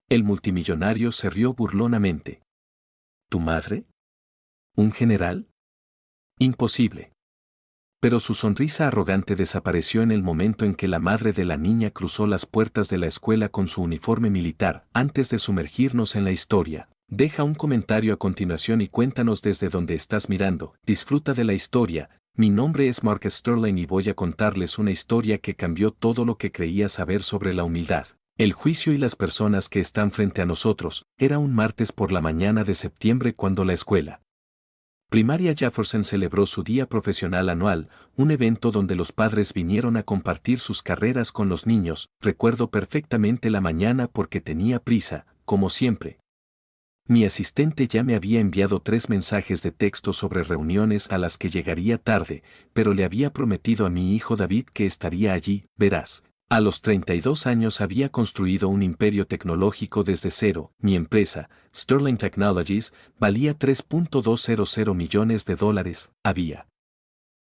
El multimillonario se rió burlonamente. ¿Tu madre? ¿Un general? Imposible. Pero su sonrisa arrogante desapareció en el momento en que la madre de la niña cruzó las puertas de la escuela con su uniforme militar. Antes de sumergirnos en la historia, deja un comentario a continuación y cuéntanos desde dónde estás mirando. Disfruta de la historia. Mi nombre es Mark Sterling y voy a contarles una historia que cambió todo lo que creía saber sobre la humildad, el juicio y las personas que están frente a nosotros. Era un martes por la mañana de septiembre cuando la escuela primaria Jefferson celebró su día profesional anual, un evento donde los padres vinieron a compartir sus carreras con los niños. Recuerdo perfectamente la mañana porque tenía prisa, como siempre. Mi asistente ya me había enviado 3 mensajes de texto sobre reuniones a las que llegaría tarde, pero le había prometido a mi hijo David que estaría allí. Verás, a los 32 años había construido un imperio tecnológico desde cero. Mi empresa, Sterling Technologies, valía $3.200 millones. Había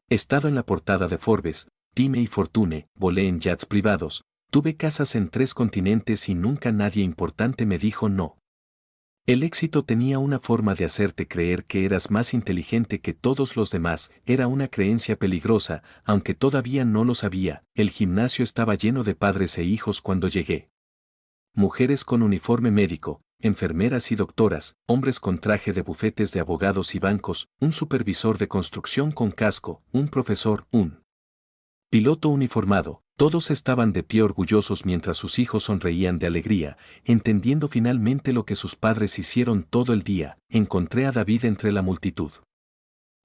estado en la portada de Forbes, Time y Fortune, volé en jets privados, tuve casas en 3 continentes y nunca nadie importante me dijo no. El éxito tenía una forma de hacerte creer que eras más inteligente que todos los demás. Era una creencia peligrosa, aunque todavía no lo sabía. El gimnasio estaba lleno de padres e hijos cuando llegué. Mujeres con uniforme médico, enfermeras y doctoras, hombres con traje de bufetes de abogados y bancos, un supervisor de construcción con casco, un profesor, un piloto uniformado. Todos estaban de pie orgullosos mientras sus hijos sonreían de alegría, entendiendo finalmente lo que sus padres hicieron todo el día. Encontré a David entre la multitud.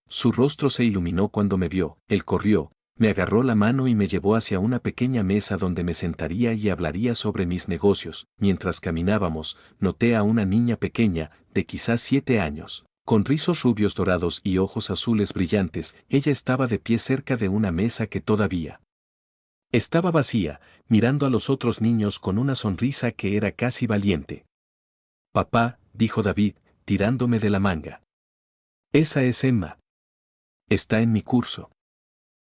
Su rostro se iluminó cuando me vio. Él corrió, me agarró la mano y me llevó hacia una pequeña mesa donde me sentaría y hablaría sobre mis negocios. Mientras caminábamos, noté a una niña pequeña, de quizás 7 años. Con rizos rubios dorados y ojos azules brillantes. Ella estaba de pie cerca de una mesa que todavía estaba vacía, mirando a los otros niños con una sonrisa que era casi valiente. Papá, dijo David, tirándome de la manga. Esa es Emma. Está en mi curso.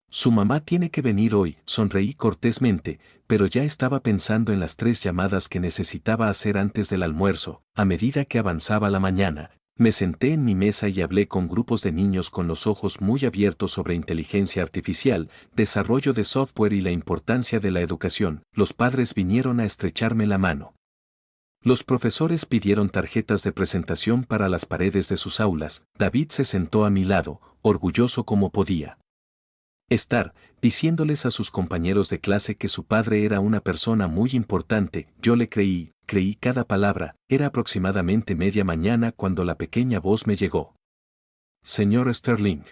Su mamá tiene que venir hoy. Sonreí cortésmente, pero ya estaba pensando en las 3 llamadas que necesitaba hacer antes del almuerzo. A medida que avanzaba la mañana, me senté en mi mesa y hablé con grupos de niños con los ojos muy abiertos sobre inteligencia artificial, desarrollo de software y la importancia de la educación. Los padres vinieron a estrecharme la mano. Los profesores pidieron tarjetas de presentación para las paredes de sus aulas. David se sentó a mi lado, orgulloso como podía estar, diciéndoles a sus compañeros de clase que su padre era una persona muy importante. Yo le creí cada palabra. Era aproximadamente media mañana cuando la pequeña voz me llegó. Señor Sterling.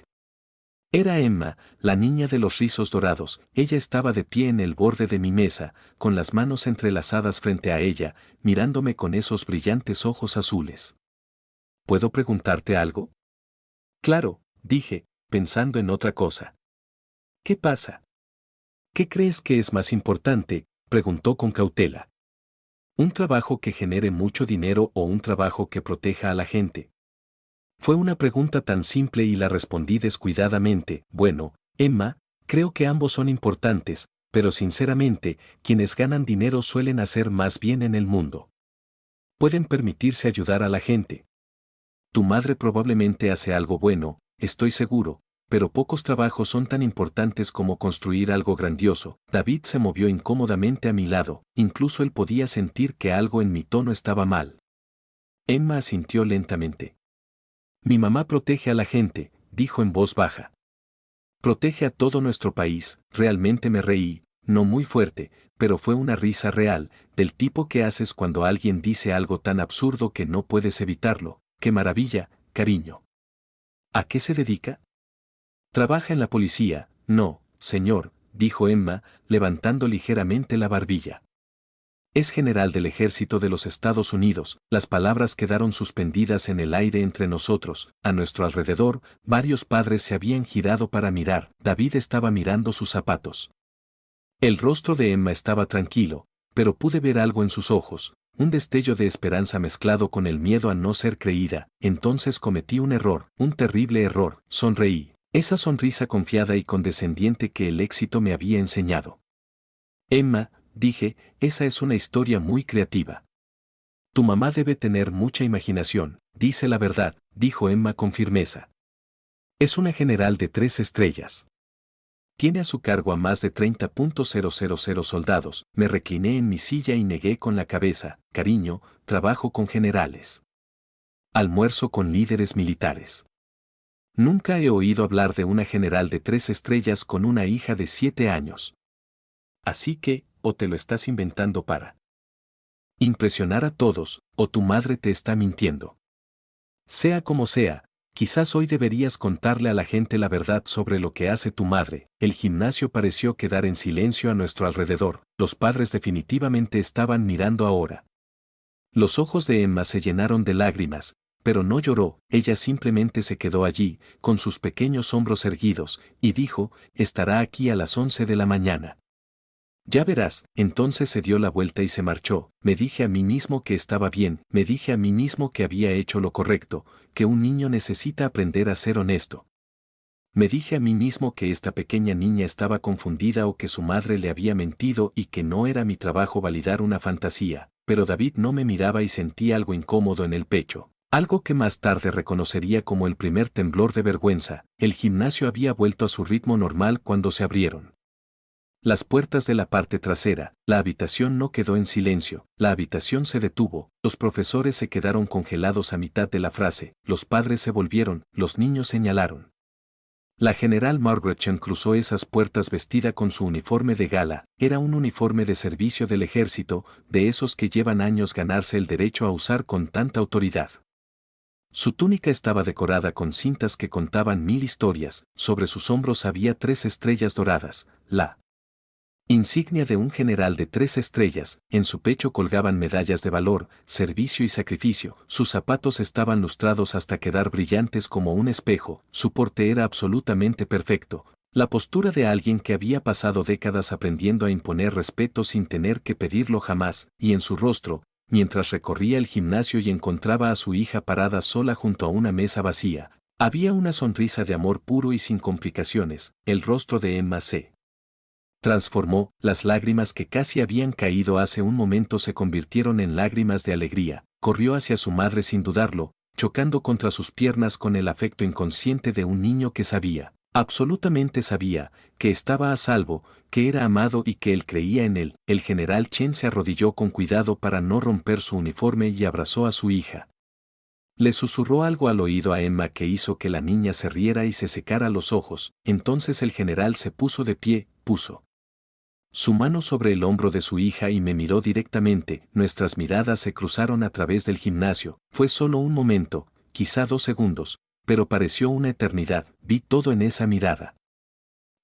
Era Emma, la niña de los rizos dorados. Ella estaba de pie en el borde de mi mesa, con las manos entrelazadas frente a ella, mirándome con esos brillantes ojos azules. ¿Puedo preguntarte algo? Claro, dije, pensando en otra cosa. ¿Qué pasa? ¿Qué crees que es más importante?, preguntó con cautela. ¿Un trabajo que genere mucho dinero o un trabajo que proteja a la gente? Fue una pregunta tan simple y la respondí descuidadamente. Bueno, Emma, creo que ambos son importantes, pero sinceramente, quienes ganan dinero suelen hacer más bien en el mundo. Pueden permitirse ayudar a la gente. Tu madre probablemente hace algo bueno, estoy seguro, pero pocos trabajos son tan importantes como construir algo grandioso. David se movió incómodamente a mi lado, incluso él podía sentir que algo en mi tono estaba mal. Emma asintió lentamente. Mi mamá protege a la gente, dijo en voz baja. Protege a todo nuestro país. Realmente me reí, no muy fuerte, pero fue una risa real, del tipo que haces cuando alguien dice algo tan absurdo que no puedes evitarlo. ¡Qué maravilla, cariño! ¿A qué se dedica? Trabaja en la policía. No, señor, dijo Emma, levantando ligeramente la barbilla. Es general del ejército de los Estados Unidos. Las palabras quedaron suspendidas en el aire entre nosotros. A nuestro alrededor, varios padres se habían girado para mirar. David estaba mirando sus zapatos. El rostro de Emma estaba tranquilo, pero pude ver algo en sus ojos, un destello de esperanza mezclado con el miedo a no ser creída. Entonces cometí un error, un terrible error. Sonreí. Esa sonrisa confiada y condescendiente que el éxito me había enseñado. Emma, dije, esa es una historia muy creativa. Tu mamá debe tener mucha imaginación, dice la verdad, dijo Emma con firmeza. Es una general de 3 estrellas. Tiene a su cargo a más de 30.000 soldados. Me recliné en mi silla y negué con la cabeza. Cariño, trabajo con generales. Almuerzo con líderes militares. Nunca he oído hablar de una general de 3 estrellas con una hija de 7 años. Así que, o te lo estás inventando para impresionar a todos, o tu madre te está mintiendo. Sea como sea, quizás hoy deberías contarle a la gente la verdad sobre lo que hace tu madre. El gimnasio pareció quedar en silencio a nuestro alrededor. Los padres definitivamente estaban mirando ahora. Los ojos de Emma se llenaron de lágrimas, pero no lloró, ella simplemente se quedó allí, con sus pequeños hombros erguidos, y dijo, estará aquí a las 11 de la mañana. Ya verás, entonces se dio la vuelta y se marchó. Me dije a mí mismo que estaba bien, me dije a mí mismo que había hecho lo correcto, que un niño necesita aprender a ser honesto. Me dije a mí mismo que esta pequeña niña estaba confundida o que su madre le había mentido y que no era mi trabajo validar una fantasía, pero David no me miraba y sentí algo incómodo en el pecho. Algo que más tarde reconocería como el primer temblor de vergüenza. El gimnasio había vuelto a su ritmo normal cuando se abrieron las puertas de la parte trasera. La habitación no quedó en silencio, la habitación se detuvo, los profesores se quedaron congelados a mitad de la frase, los padres se volvieron, los niños señalaron. La general Margaret Chen cruzó esas puertas vestida con su uniforme de gala, era un uniforme de servicio del ejército, de esos que llevan años ganarse el derecho a usar con tanta autoridad. Su túnica estaba decorada con cintas que contaban 1000 historias, sobre sus hombros había 3 estrellas doradas, la insignia de un general de 3 estrellas, en su pecho colgaban medallas de valor, servicio y sacrificio, sus zapatos estaban lustrados hasta quedar brillantes como un espejo, su porte era absolutamente perfecto, la postura de alguien que había pasado décadas aprendiendo a imponer respeto sin tener que pedirlo jamás, y en su rostro, mientras recorría el gimnasio y encontraba a su hija parada sola junto a una mesa vacía, había una sonrisa de amor puro y sin complicaciones, el rostro de Emma se transformó, las lágrimas que casi habían caído hace un momento se convirtieron en lágrimas de alegría, corrió hacia su madre sin dudarlo, chocando contra sus piernas con el afecto inconsciente de un niño que sabía, absolutamente sabía, que estaba a salvo, que era amado y que él creía en él. El general Chen se arrodilló con cuidado para no romper su uniforme y abrazó a su hija. Le susurró algo al oído a Emma que hizo que la niña se riera y se secara los ojos, entonces el general se puso de pie, puso su mano sobre el hombro de su hija y me miró directamente, nuestras miradas se cruzaron a través del gimnasio, fue solo un momento, quizá 2 segundos, pero pareció una eternidad, vi todo en esa mirada.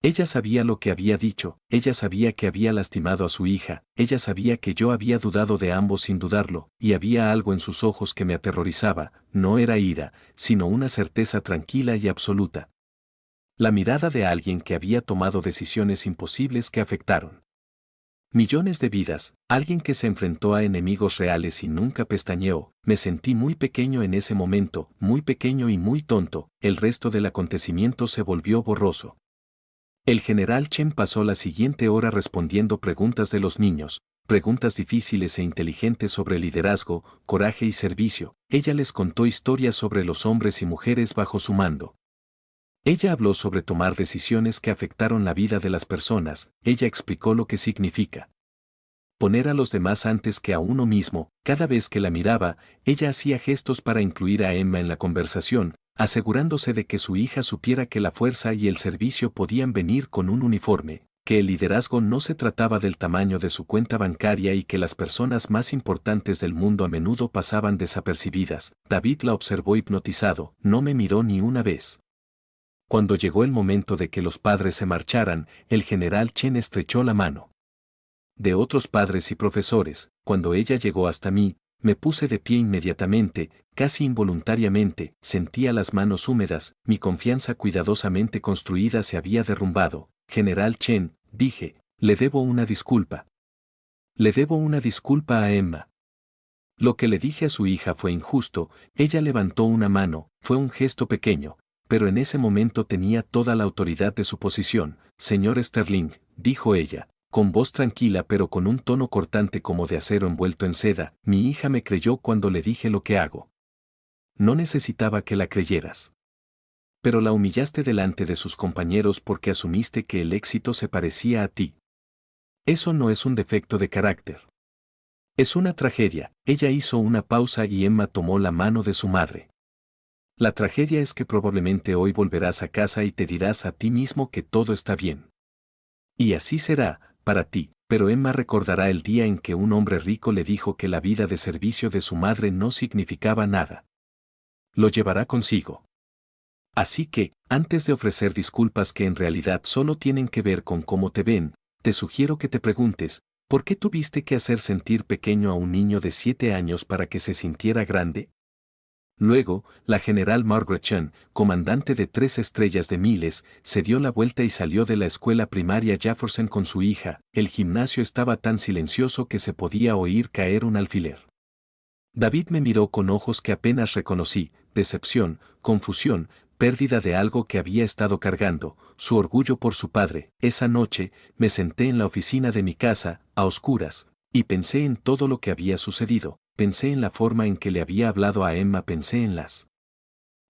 Ella sabía lo que había dicho, ella sabía que había lastimado a su hija, ella sabía que yo había dudado de ambos sin dudarlo, y había algo en sus ojos que me aterrorizaba, no era ira, sino una certeza tranquila y absoluta. La mirada de alguien que había tomado decisiones imposibles que afectaron millones de vidas, alguien que se enfrentó a enemigos reales y nunca pestañeó. Me sentí muy pequeño en ese momento, muy pequeño y muy tonto, el resto del acontecimiento se volvió borroso. El general Chen pasó la siguiente hora respondiendo preguntas de los niños, preguntas difíciles e inteligentes sobre liderazgo, coraje y servicio. Ella les contó historias sobre los hombres y mujeres bajo su mando. Ella habló sobre tomar decisiones que afectaron la vida de las personas, ella explicó lo que significa poner a los demás antes que a uno mismo. Cada vez que la miraba, ella hacía gestos para incluir a Emma en la conversación, asegurándose de que su hija supiera que la fuerza y el servicio podían venir con un uniforme, que el liderazgo no se trataba del tamaño de su cuenta bancaria y que las personas más importantes del mundo a menudo pasaban desapercibidas. David la observó hipnotizado, no me miró ni una vez. Cuando llegó el momento de que los padres se marcharan, el general Chen estrechó la mano de otros padres y profesores. Cuando ella llegó hasta mí, me puse de pie inmediatamente, casi involuntariamente, sentía las manos húmedas, mi confianza cuidadosamente construida se había derrumbado. General Chen, dije, le debo una disculpa. Le debo una disculpa a Emma. Lo que le dije a su hija fue injusto, ella levantó una mano, fue un gesto pequeño, pero en ese momento tenía toda la autoridad de su posición. Señor Sterling, dijo ella, con voz tranquila pero con un tono cortante como de acero envuelto en seda. Mi hija me creyó cuando le dije lo que hago. No necesitaba que la creyeras. Pero la humillaste delante de sus compañeros porque asumiste que el éxito se parecía a ti. Eso no es un defecto de carácter. Es una tragedia. Ella hizo una pausa y Emma tomó la mano de su madre. La tragedia es que probablemente hoy volverás a casa y te dirás a ti mismo que todo está bien. Y así será, para ti, pero Emma recordará el día en que un hombre rico le dijo que la vida de servicio de su madre no significaba nada. Lo llevará consigo. Así que, antes de ofrecer disculpas que en realidad solo tienen que ver con cómo te ven, te sugiero que te preguntes, ¿por qué tuviste que hacer sentir pequeño a un niño de 7 años para que se sintiera grande? Luego, la general Margaret Chan, comandante de 3 estrellas de Miles, se dio la vuelta y salió de la escuela primaria Jefferson con su hija. El gimnasio estaba tan silencioso que se podía oír caer un alfiler. David me miró con ojos que apenas reconocí, decepción, confusión, pérdida de algo que había estado cargando, su orgullo por su padre. Esa noche, me senté en la oficina de mi casa, a oscuras, y pensé en todo lo que había sucedido, pensé en la forma en que le había hablado a Emma, pensé en las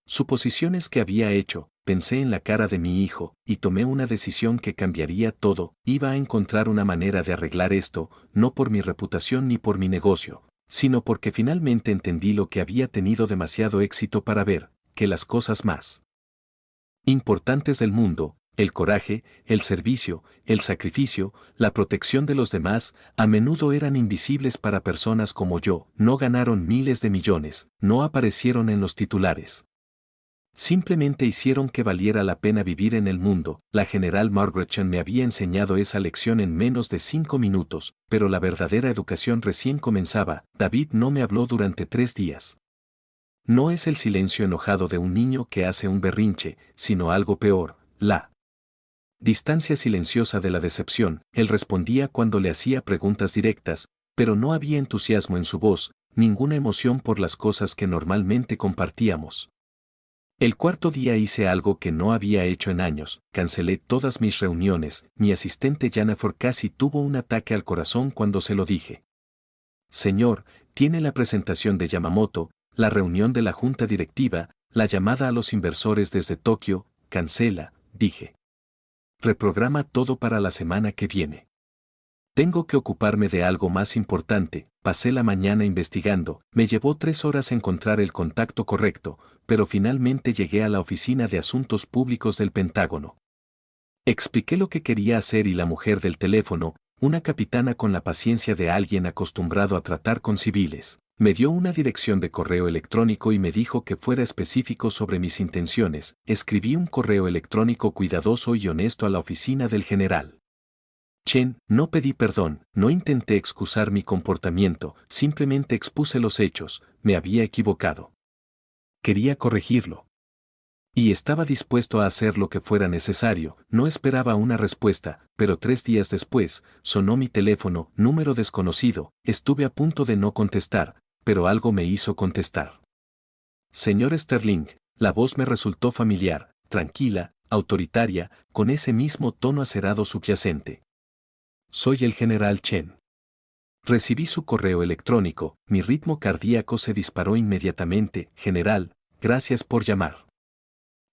suposiciones que había hecho, pensé en la cara de mi hijo, y tomé una decisión que cambiaría todo. Iba a encontrar una manera de arreglar esto, no por mi reputación ni por mi negocio, sino porque finalmente entendí lo que había tenido demasiado éxito para ver, que las cosas más importantes del mundo, el coraje, el servicio, el sacrificio, la protección de los demás, a menudo eran invisibles para personas como yo. No ganaron miles de millones, no aparecieron en los titulares. Simplemente hicieron que valiera la pena vivir en el mundo. La general Margaret Chan me había enseñado esa lección en menos de 5 minutos, pero la verdadera educación recién comenzaba. David no me habló durante 3 días. No es el silencio enojado de un niño que hace un berrinche, sino algo peor, la distancia silenciosa de la decepción. Él respondía cuando le hacía preguntas directas, pero no había entusiasmo en su voz, ninguna emoción por las cosas que normalmente compartíamos. El cuarto día hice algo que no había hecho en años, cancelé todas mis reuniones. Mi asistente Jennifer casi tuvo un ataque al corazón cuando se lo dije. Señor, tiene la presentación de Yamamoto, la reunión de la junta directiva, la llamada a los inversores desde Tokio. Cancela, dije. Reprograma todo para la semana que viene. Tengo que ocuparme de algo más importante. Pasé la mañana investigando, me llevó 3 horas encontrar el contacto correcto, pero finalmente llegué a la Oficina de Asuntos Públicos del Pentágono. Expliqué lo que quería hacer y la mujer del teléfono, una capitana con la paciencia de alguien acostumbrado a tratar con civiles, me dio una dirección de correo electrónico y me dijo que fuera específico sobre mis intenciones. Escribí un correo electrónico cuidadoso y honesto a la oficina del general Chen. No pedí perdón, no intenté excusar mi comportamiento, simplemente expuse los hechos. Me había equivocado. Quería corregirlo. Y estaba dispuesto a hacer lo que fuera necesario. No esperaba una respuesta, pero 3 días después, sonó mi teléfono, número desconocido. Estuve a punto de no contestar, pero algo me hizo contestar. Señor Sterling, la voz me resultó familiar, tranquila, autoritaria, con ese mismo tono acerado subyacente. Soy el general Chen. Recibí su correo electrónico, mi ritmo cardíaco se disparó inmediatamente. General, gracias por llamar.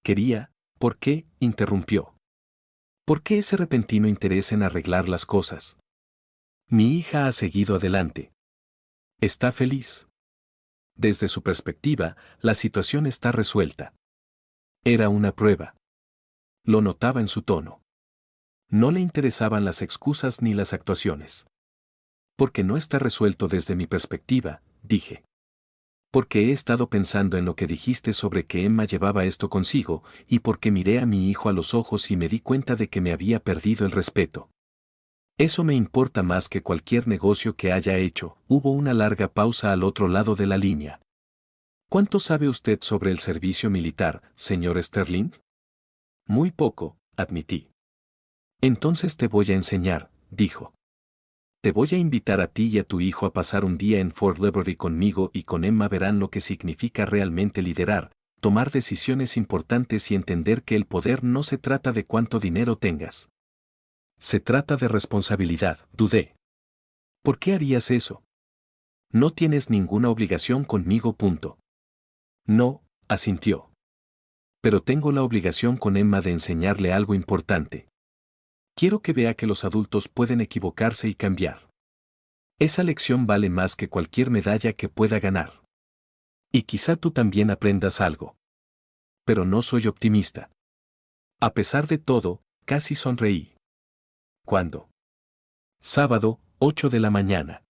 Quería, ¿por qué? Interrumpió. ¿Por qué ese repentino interés en arreglar las cosas? Mi hija ha seguido adelante. ¿Está feliz? Desde su perspectiva, la situación está resuelta. Era una prueba. Lo notaba en su tono. No le interesaban las excusas ni las actuaciones. Porque no está resuelto desde mi perspectiva, dije. Porque he estado pensando en lo que dijiste sobre que Emma llevaba esto consigo, y porque miré a mi hijo a los ojos y me di cuenta de que me había perdido el respeto. Eso me importa más que cualquier negocio que haya hecho. Hubo una larga pausa al otro lado de la línea. ¿Cuánto sabe usted sobre el servicio militar, señor Sterling? Muy poco, admití. Entonces te voy a enseñar, dijo. Te voy a invitar a ti y a tu hijo a pasar un día en Fort Lauderdale conmigo y con Emma. Verán lo que significa realmente liderar, tomar decisiones importantes y entender que el poder no se trata de cuánto dinero tengas, Se trata de responsabilidad, dudé. ¿Por qué harías eso? No tienes ninguna obligación conmigo. No, asintió. Pero tengo la obligación con Emma de enseñarle algo importante. Quiero que vea que los adultos pueden equivocarse y cambiar. Esa lección vale más que cualquier medalla que pueda ganar. Y quizá tú también aprendas algo. Pero no soy optimista. A pesar de todo, casi sonreí. ¿Cuándo? Sábado, 8 de la mañana.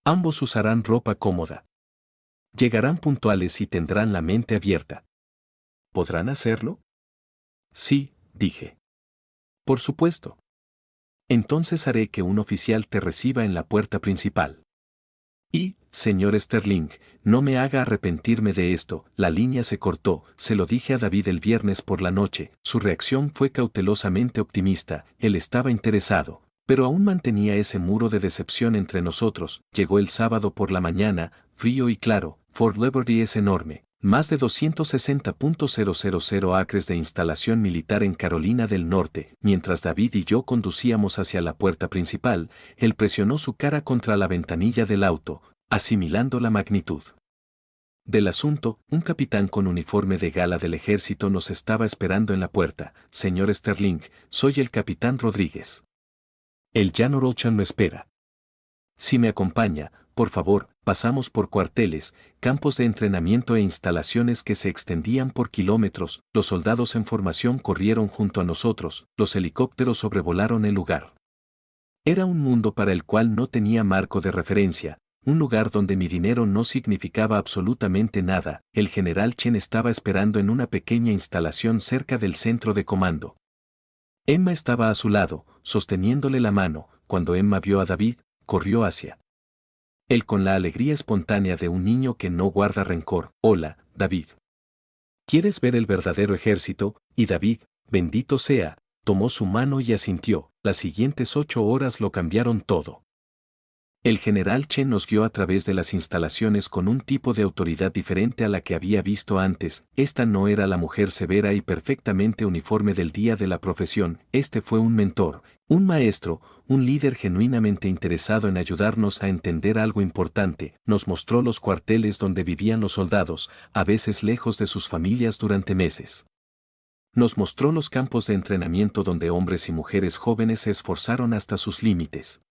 Ambos usarán ropa cómoda. Llegarán puntuales y tendrán la mente abierta. ¿Podrán hacerlo? Sí, dije. Por supuesto. Entonces haré que un oficial te reciba en la puerta principal. Y, señor Sterling, no me haga arrepentirme de esto. La línea se cortó. Se lo dije a David el viernes por la noche. Su reacción fue cautelosamente optimista. Él estaba interesado, pero aún mantenía ese muro de decepción entre nosotros. Llegó el sábado por la mañana, frío y claro. Fort Liberty es enorme. Más de 260.000 acres de instalación militar en Carolina del Norte. Mientras David y yo conducíamos hacia la puerta principal, él presionó su cara contra la ventanilla del auto, asimilando la magnitud del asunto. Un capitán con uniforme de gala del ejército nos estaba esperando en la puerta. Señor Sterling, soy el capitán Rodríguez. El Jan Orochan me espera. Si me acompaña, por favor. Pasamos por cuarteles, campos de entrenamiento e instalaciones que se extendían por kilómetros. Los soldados en formación corrieron junto a nosotros, los helicópteros sobrevolaron el lugar. Era un mundo para el cual no tenía marco de referencia, un lugar donde mi dinero no significaba absolutamente nada. El general Chen estaba esperando en una pequeña instalación cerca del centro de comando. Emma estaba a su lado, sosteniéndole la mano. Cuando Emma vio a David, corrió hacia él con la alegría espontánea de un niño que no guarda rencor. Hola, David. ¿Quieres ver el verdadero ejército? Y David, bendito sea, tomó su mano y asintió. Las siguientes 8 horas lo cambiaron todo. El general Chen nos guió a través de las instalaciones con un tipo de autoridad diferente a la que había visto antes. Esta no era la mujer severa y perfectamente uniforme del día de la profesión. Este fue un mentor, un maestro, un líder genuinamente interesado en ayudarnos a entender algo importante. Nos mostró los cuarteles donde vivían los soldados, a veces lejos de sus familias durante meses. Nos mostró los campos de entrenamiento donde hombres y mujeres jóvenes se esforzaron hasta sus límites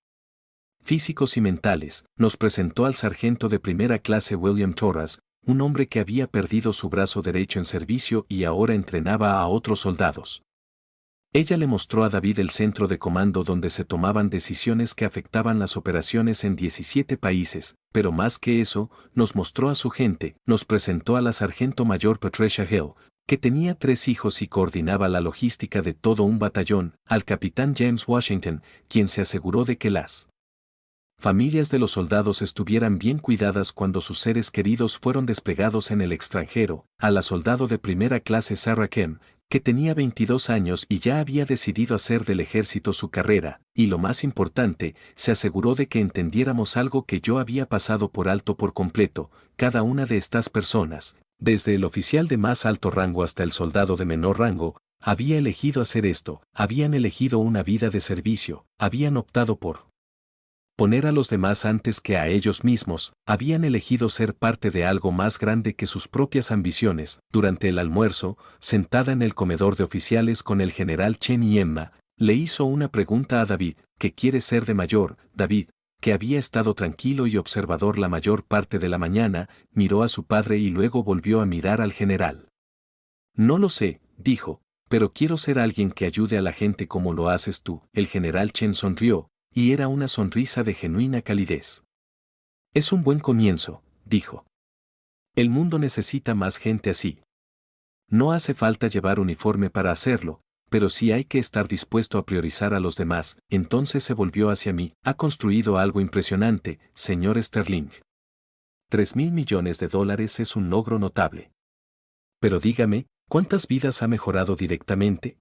físicos y mentales. Nos presentó al sargento de primera clase William Torras, un hombre que había perdido su brazo derecho en servicio y ahora entrenaba a otros soldados. Ella le mostró a David el centro de comando donde se tomaban decisiones que afectaban las operaciones en 17 países, pero más que eso, nos mostró a su gente. Nos presentó a la sargento mayor Patricia Hill, que tenía 3 hijos y coordinaba la logística de todo un batallón, al capitán James Washington, quien se aseguró de que las familias de los soldados estuvieran bien cuidadas cuando sus seres queridos fueron desplegados en el extranjero, a la soldado de primera clase Sarah Kem, que tenía 22 años y ya había decidido hacer del ejército su carrera, y lo más importante, se aseguró de que entendiéramos algo que yo había pasado por alto por completo. Cada una de estas personas, desde el oficial de más alto rango hasta el soldado de menor rango, había elegido hacer esto, habían elegido una vida de servicio, habían optado por poner a los demás antes que a ellos mismos, habían elegido ser parte de algo más grande que sus propias ambiciones. Durante el almuerzo, sentada en el comedor de oficiales con el general Chen y Emma, le hizo una pregunta a David: ¿qué quiere ser de mayor? David, que había estado tranquilo y observador la mayor parte de la mañana, miró a su padre y luego volvió a mirar al general. No lo sé, dijo, pero quiero ser alguien que ayude a la gente como lo haces tú. El general Chen sonrió, y era una sonrisa de genuina calidez. Es un buen comienzo, dijo. El mundo necesita más gente así. No hace falta llevar uniforme para hacerlo, pero sí hay que estar dispuesto a priorizar a los demás. Entonces se volvió hacia mí. Ha construido algo impresionante, señor Sterling. $3.000 millones es un logro notable. Pero dígame, ¿cuántas vidas ha mejorado directamente?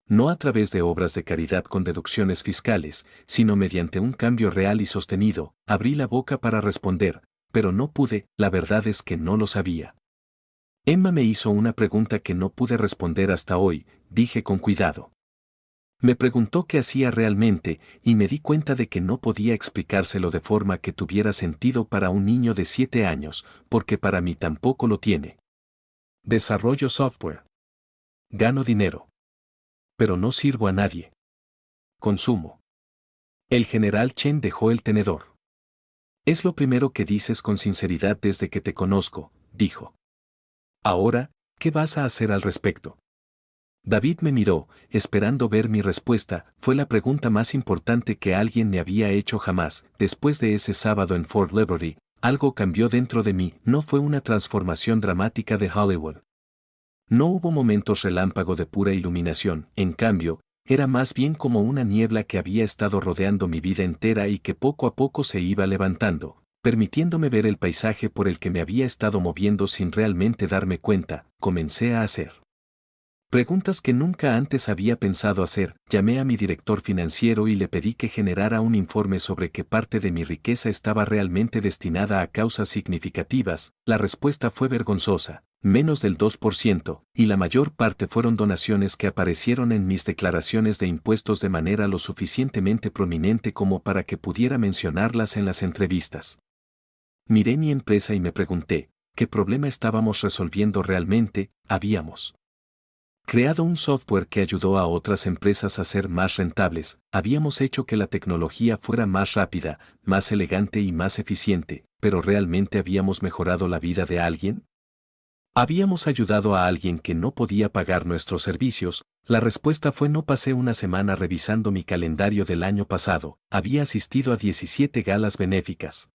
No a través de obras de caridad con deducciones fiscales, sino mediante un cambio real y sostenido. Abrí la boca para responder, pero no pude. La verdad es que no lo sabía. Emma me hizo una pregunta que no pude responder hasta hoy, dije con cuidado. Me preguntó qué hacía realmente y me di cuenta de que no podía explicárselo de forma que tuviera sentido para un niño de 7 años, porque para mí tampoco lo tiene. Desarrollo software. Gano dinero. Pero no sirvo a nadie. Consumo. El general Chen dejó el tenedor. Es lo primero que dices con sinceridad desde que te conozco, dijo. Ahora, ¿qué vas a hacer al respecto? David me miró, esperando ver mi respuesta. Fue la pregunta más importante que alguien me había hecho jamás. Después de ese sábado en Fort Lauderdale, algo cambió dentro de mí. No fue una transformación dramática de Hollywood. No hubo momentos relámpago de pura iluminación. En cambio, era más bien como una niebla que había estado rodeando mi vida entera y que poco a poco se iba levantando, permitiéndome ver el paisaje por el que me había estado moviendo sin realmente darme cuenta. Comencé a hacer preguntas que nunca antes había pensado hacer. Llamé a mi director financiero y le pedí que generara un informe sobre qué parte de mi riqueza estaba realmente destinada a causas significativas. La respuesta fue vergonzosa, menos del 2%, y la mayor parte fueron donaciones que aparecieron en mis declaraciones de impuestos de manera lo suficientemente prominente como para que pudiera mencionarlas en las entrevistas. Miré mi empresa y me pregunté, ¿qué problema estábamos resolviendo realmente? Habíamos creado un software que ayudó a otras empresas a ser más rentables, habíamos hecho que la tecnología fuera más rápida, más elegante y más eficiente, pero ¿realmente habíamos mejorado la vida de alguien? ¿Habíamos ayudado a alguien que no podía pagar nuestros servicios? La respuesta fue no. Pasé una semana revisando mi calendario del año pasado, había asistido a 17 galas benéficas.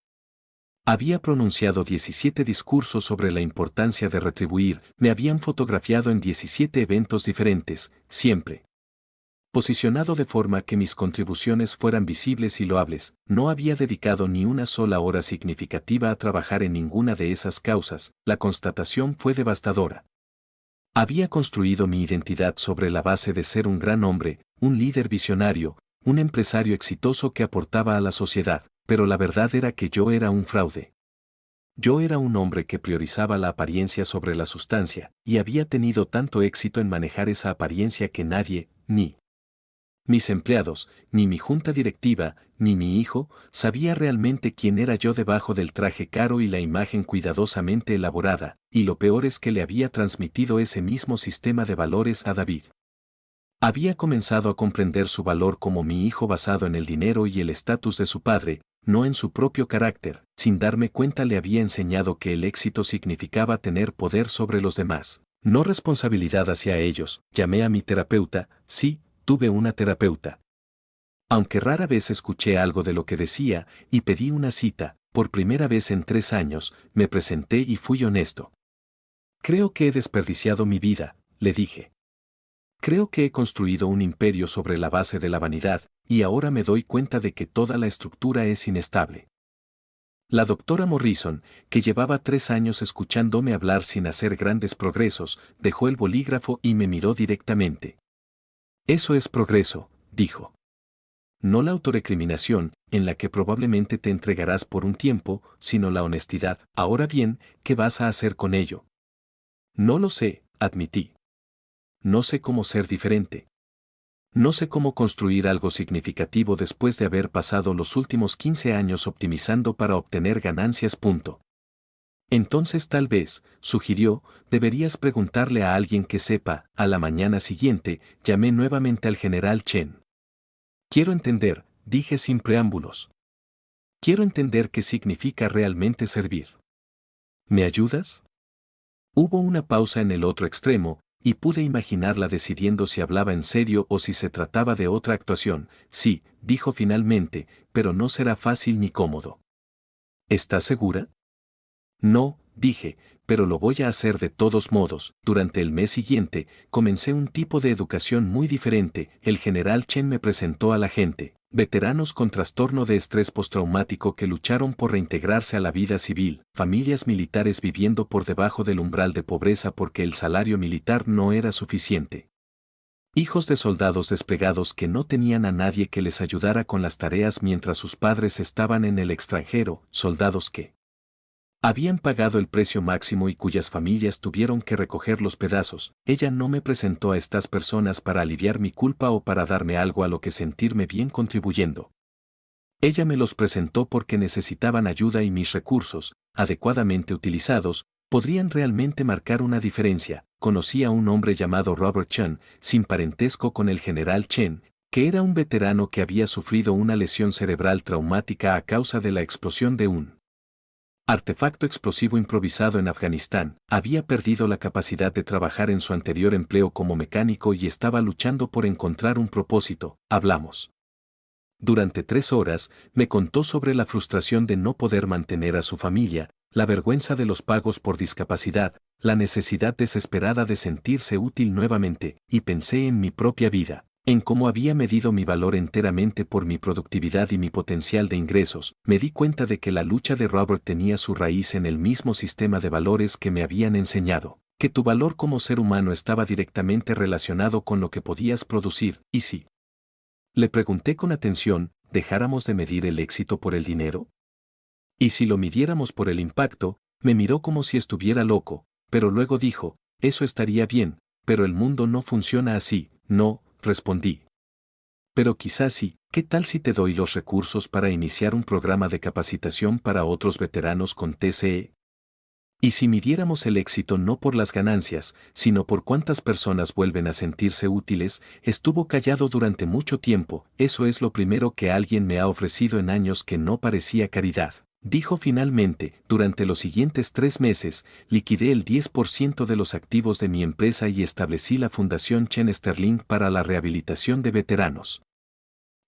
Había pronunciado 17 discursos sobre la importancia de retribuir, me habían fotografiado en 17 eventos diferentes, siempre posicionado de forma que mis contribuciones fueran visibles y loables. No había dedicado ni una sola hora significativa a trabajar en ninguna de esas causas. La constatación fue devastadora. Había construido mi identidad sobre la base de ser un gran hombre, un líder visionario, un empresario exitoso que aportaba a la sociedad, pero la verdad era que yo era un fraude. Yo era un hombre que priorizaba la apariencia sobre la sustancia, y había tenido tanto éxito en manejar esa apariencia que nadie, ni mis empleados, ni mi junta directiva, ni mi hijo, sabía realmente quién era yo debajo del traje caro y la imagen cuidadosamente elaborada, y lo peor es que le había transmitido ese mismo sistema de valores a David. Había comenzado a comprender su valor como mi hijo basado en el dinero y el estatus de su padre, no en su propio carácter. Sin darme cuenta le había enseñado que el éxito significaba tener poder sobre los demás, no responsabilidad hacia ellos. Llamé a mi terapeuta, sí, tuve una terapeuta. Aunque rara vez escuché algo de lo que decía, y pedí una cita, por primera vez en 3 años, me presenté y fui honesto. Creo que he desperdiciado mi vida, le dije. Creo que he construido un imperio sobre la base de la vanidad, y ahora me doy cuenta de que toda la estructura es inestable. La doctora Morrison, que llevaba 3 años escuchándome hablar sin hacer grandes progresos, dejó el bolígrafo y me miró directamente. Eso es progreso, dijo. No la autorrecriminación, en la que probablemente te entregarás por un tiempo, sino la honestidad. Ahora bien, ¿qué vas a hacer con ello? No lo sé, admití. No sé cómo ser diferente. No sé cómo construir algo significativo después de haber pasado los últimos 15 años optimizando para obtener ganancias. Entonces tal vez, sugirió, deberías preguntarle a alguien que sepa. A la mañana siguiente, llamé nuevamente al general Chen. Quiero entender, dije sin preámbulos. Quiero entender qué significa realmente servir. ¿Me ayudas? Hubo una pausa en el otro extremo, y pude imaginarla decidiendo si hablaba en serio o si se trataba de otra actuación. Sí, dijo finalmente, pero no será fácil ni cómodo. ¿Estás segura? No, dije, pero lo voy a hacer de todos modos. Durante el mes siguiente, comencé un tipo de educación muy diferente. El general Chen me presentó a la gente, veteranos con trastorno de estrés postraumático que lucharon por reintegrarse a la vida civil, familias militares viviendo por debajo del umbral de pobreza porque el salario militar no era suficiente. Hijos de soldados desplegados que no tenían a nadie que les ayudara con las tareas mientras sus padres estaban en el extranjero, soldados que Habían pagado el precio máximo y cuyas familias tuvieron que recoger los pedazos. Ella no me presentó a estas personas para aliviar mi culpa o para darme algo a lo que sentirme bien contribuyendo. Ella me los presentó porque necesitaban ayuda y mis recursos, adecuadamente utilizados, podrían realmente marcar una diferencia. Conocí a un hombre llamado Robert Chen, sin parentesco con el general Chen, que era un veterano que había sufrido una lesión cerebral traumática a causa de la explosión de un artefacto explosivo improvisado en Afganistán. Había perdido la capacidad de trabajar en su anterior empleo como mecánico y estaba luchando por encontrar un propósito. Hablamos. Durante 3 horas, me contó sobre la frustración de no poder mantener a su familia, la vergüenza de los pagos por discapacidad, la necesidad desesperada de sentirse útil nuevamente, y pensé en mi propia vida, en cómo había medido mi valor enteramente por mi productividad y mi potencial de ingresos. Me di cuenta de que la lucha de Robert tenía su raíz en el mismo sistema de valores que me habían enseñado, que tu valor como ser humano estaba directamente relacionado con lo que podías producir, y si le pregunté con atención, ¿dejáramos de medir el éxito por el dinero? Y si lo midiéramos por el impacto, me miró como si estuviera loco, pero luego dijo, eso estaría bien, pero el mundo no funciona así. No, respondí. Pero quizás sí. ¿Qué tal si te doy los recursos para iniciar un programa de capacitación para otros veteranos con TCE? Y si midiéramos el éxito no por las ganancias, sino por cuántas personas vuelven a sentirse útiles. Estuvo callado durante mucho tiempo. Eso es lo primero que alguien me ha ofrecido en años que no parecía caridad. Dijo finalmente, durante los siguientes 3 meses, liquidé el 10% de los activos de mi empresa y establecí la Fundación Chen Sterling para la rehabilitación de veteranos.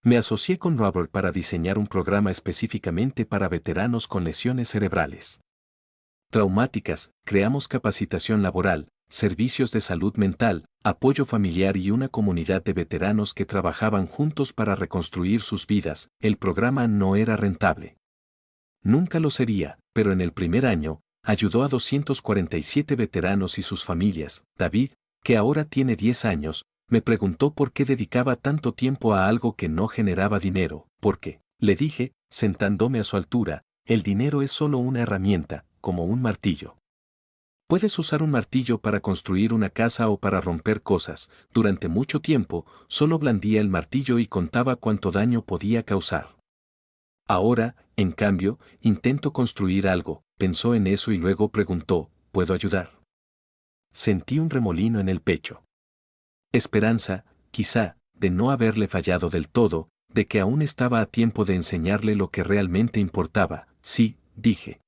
Me asocié con Robert para diseñar un programa específicamente para veteranos con lesiones cerebrales traumáticas. Creamos capacitación laboral, servicios de salud mental, apoyo familiar y una comunidad de veteranos que trabajaban juntos para reconstruir sus vidas. El programa no era rentable. Nunca lo sería, pero en el primer año, ayudó a 247 veteranos y sus familias. David, que ahora tiene 10 años, me preguntó por qué dedicaba tanto tiempo a algo que no generaba dinero. ¿Por qué? Le dije, sentándome a su altura, el dinero es solo una herramienta, como un martillo. Puedes usar un martillo para construir una casa o para romper cosas. Durante mucho tiempo, solo blandía el martillo y contaba cuánto daño podía causar. Ahora, en cambio, intento construir algo. Pensó en eso y luego preguntó, ¿puedo ayudar? Sentí un remolino en el pecho. Esperanza, quizá, de no haberle fallado del todo, de que aún estaba a tiempo de enseñarle lo que realmente importaba. Sí, dije.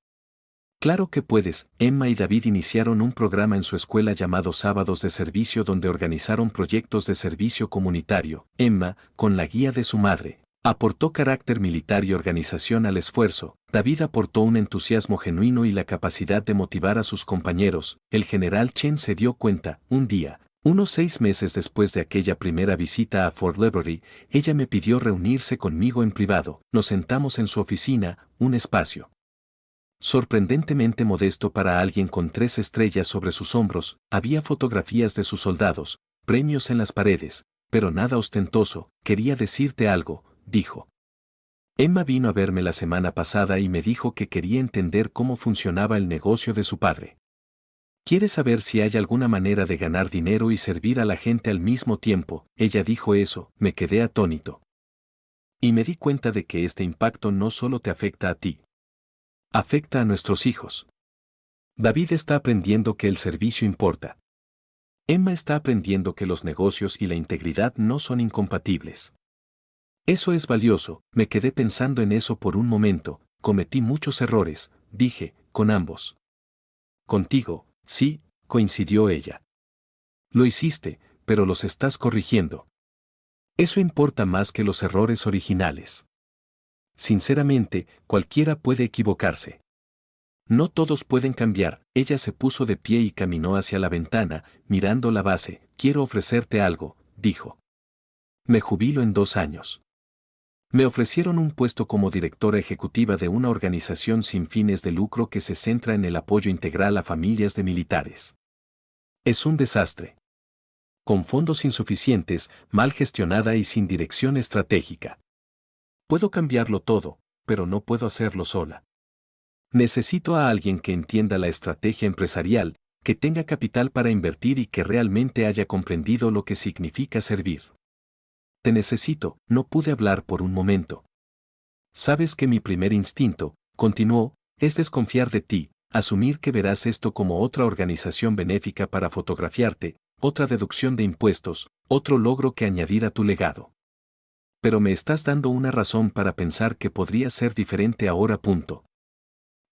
Claro que puedes. Emma y David iniciaron un programa en su escuela llamado Sábados de Servicio donde organizaron proyectos de servicio comunitario. Emma, con la guía de su madre, aportó carácter militar y organización al esfuerzo. David aportó un entusiasmo genuino y la capacidad de motivar a sus compañeros. El general Chen se dio cuenta, un día, unos 6 meses después de aquella primera visita a Fort Liberty, ella me pidió reunirse conmigo en privado. Nos sentamos en su oficina, un espacio sorprendentemente modesto para alguien con 3 estrellas sobre sus hombros. Había fotografías de sus soldados, premios en las paredes, pero nada ostentoso. Quería decirte algo, dijo. Emma vino a verme la semana pasada y me dijo que quería entender cómo funcionaba el negocio de su padre. Quiere saber si hay alguna manera de ganar dinero y servir a la gente al mismo tiempo. Ella dijo eso, me quedé atónito. Y me di cuenta de que este impacto no solo te afecta a ti. Afecta a nuestros hijos. David está aprendiendo que el servicio importa. Emma está aprendiendo que los negocios y la integridad no son incompatibles. Eso es valioso. Me quedé pensando en eso por un momento. Cometí muchos errores, dije, con ambos. Contigo, sí, coincidió ella. Lo hiciste, pero los estás corrigiendo. Eso importa más que los errores originales. Sinceramente, cualquiera puede equivocarse. No todos pueden cambiar. Ella se puso de pie y caminó hacia la ventana, mirando la base. Quiero ofrecerte algo, dijo. Me jubilo en 2 años. Me ofrecieron un puesto como directora ejecutiva de una organización sin fines de lucro que se centra en el apoyo integral a familias de militares. Es un desastre. Con fondos insuficientes, mal gestionada y sin dirección estratégica. Puedo cambiarlo todo, pero no puedo hacerlo sola. Necesito a alguien que entienda la estrategia empresarial, que tenga capital para invertir y que realmente haya comprendido lo que significa servir. Te necesito, no pude hablar por un momento. Sabes que mi primer instinto, continuó, es desconfiar de ti, asumir que verás esto como otra organización benéfica para fotografiarte, otra deducción de impuestos, otro logro que añadir a tu legado. Pero me estás dando una razón para pensar que podría ser diferente ahora.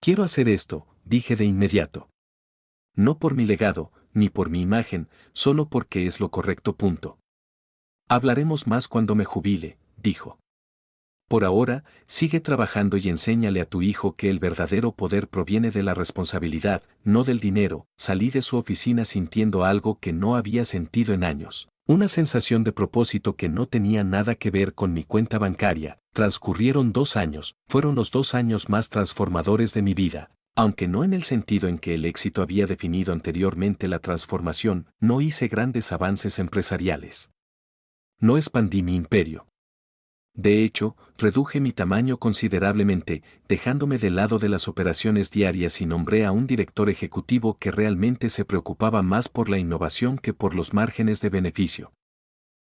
Quiero hacer esto, dije de inmediato. No por mi legado, ni por mi imagen, solo porque es lo correcto. Hablaremos más cuando me jubile, dijo. Por ahora, sigue trabajando y enséñale a tu hijo que el verdadero poder proviene de la responsabilidad, no del dinero. Salí de su oficina sintiendo algo que no había sentido en años. Una sensación de propósito que no tenía nada que ver con mi cuenta bancaria. Transcurrieron 2 años, fueron los 2 años más transformadores de mi vida. Aunque no en el sentido en que el éxito había definido anteriormente la transformación, no hice grandes avances empresariales. No expandí mi imperio. De hecho, reduje mi tamaño considerablemente, dejándome de lado de las operaciones diarias y nombré a un director ejecutivo que realmente se preocupaba más por la innovación que por los márgenes de beneficio.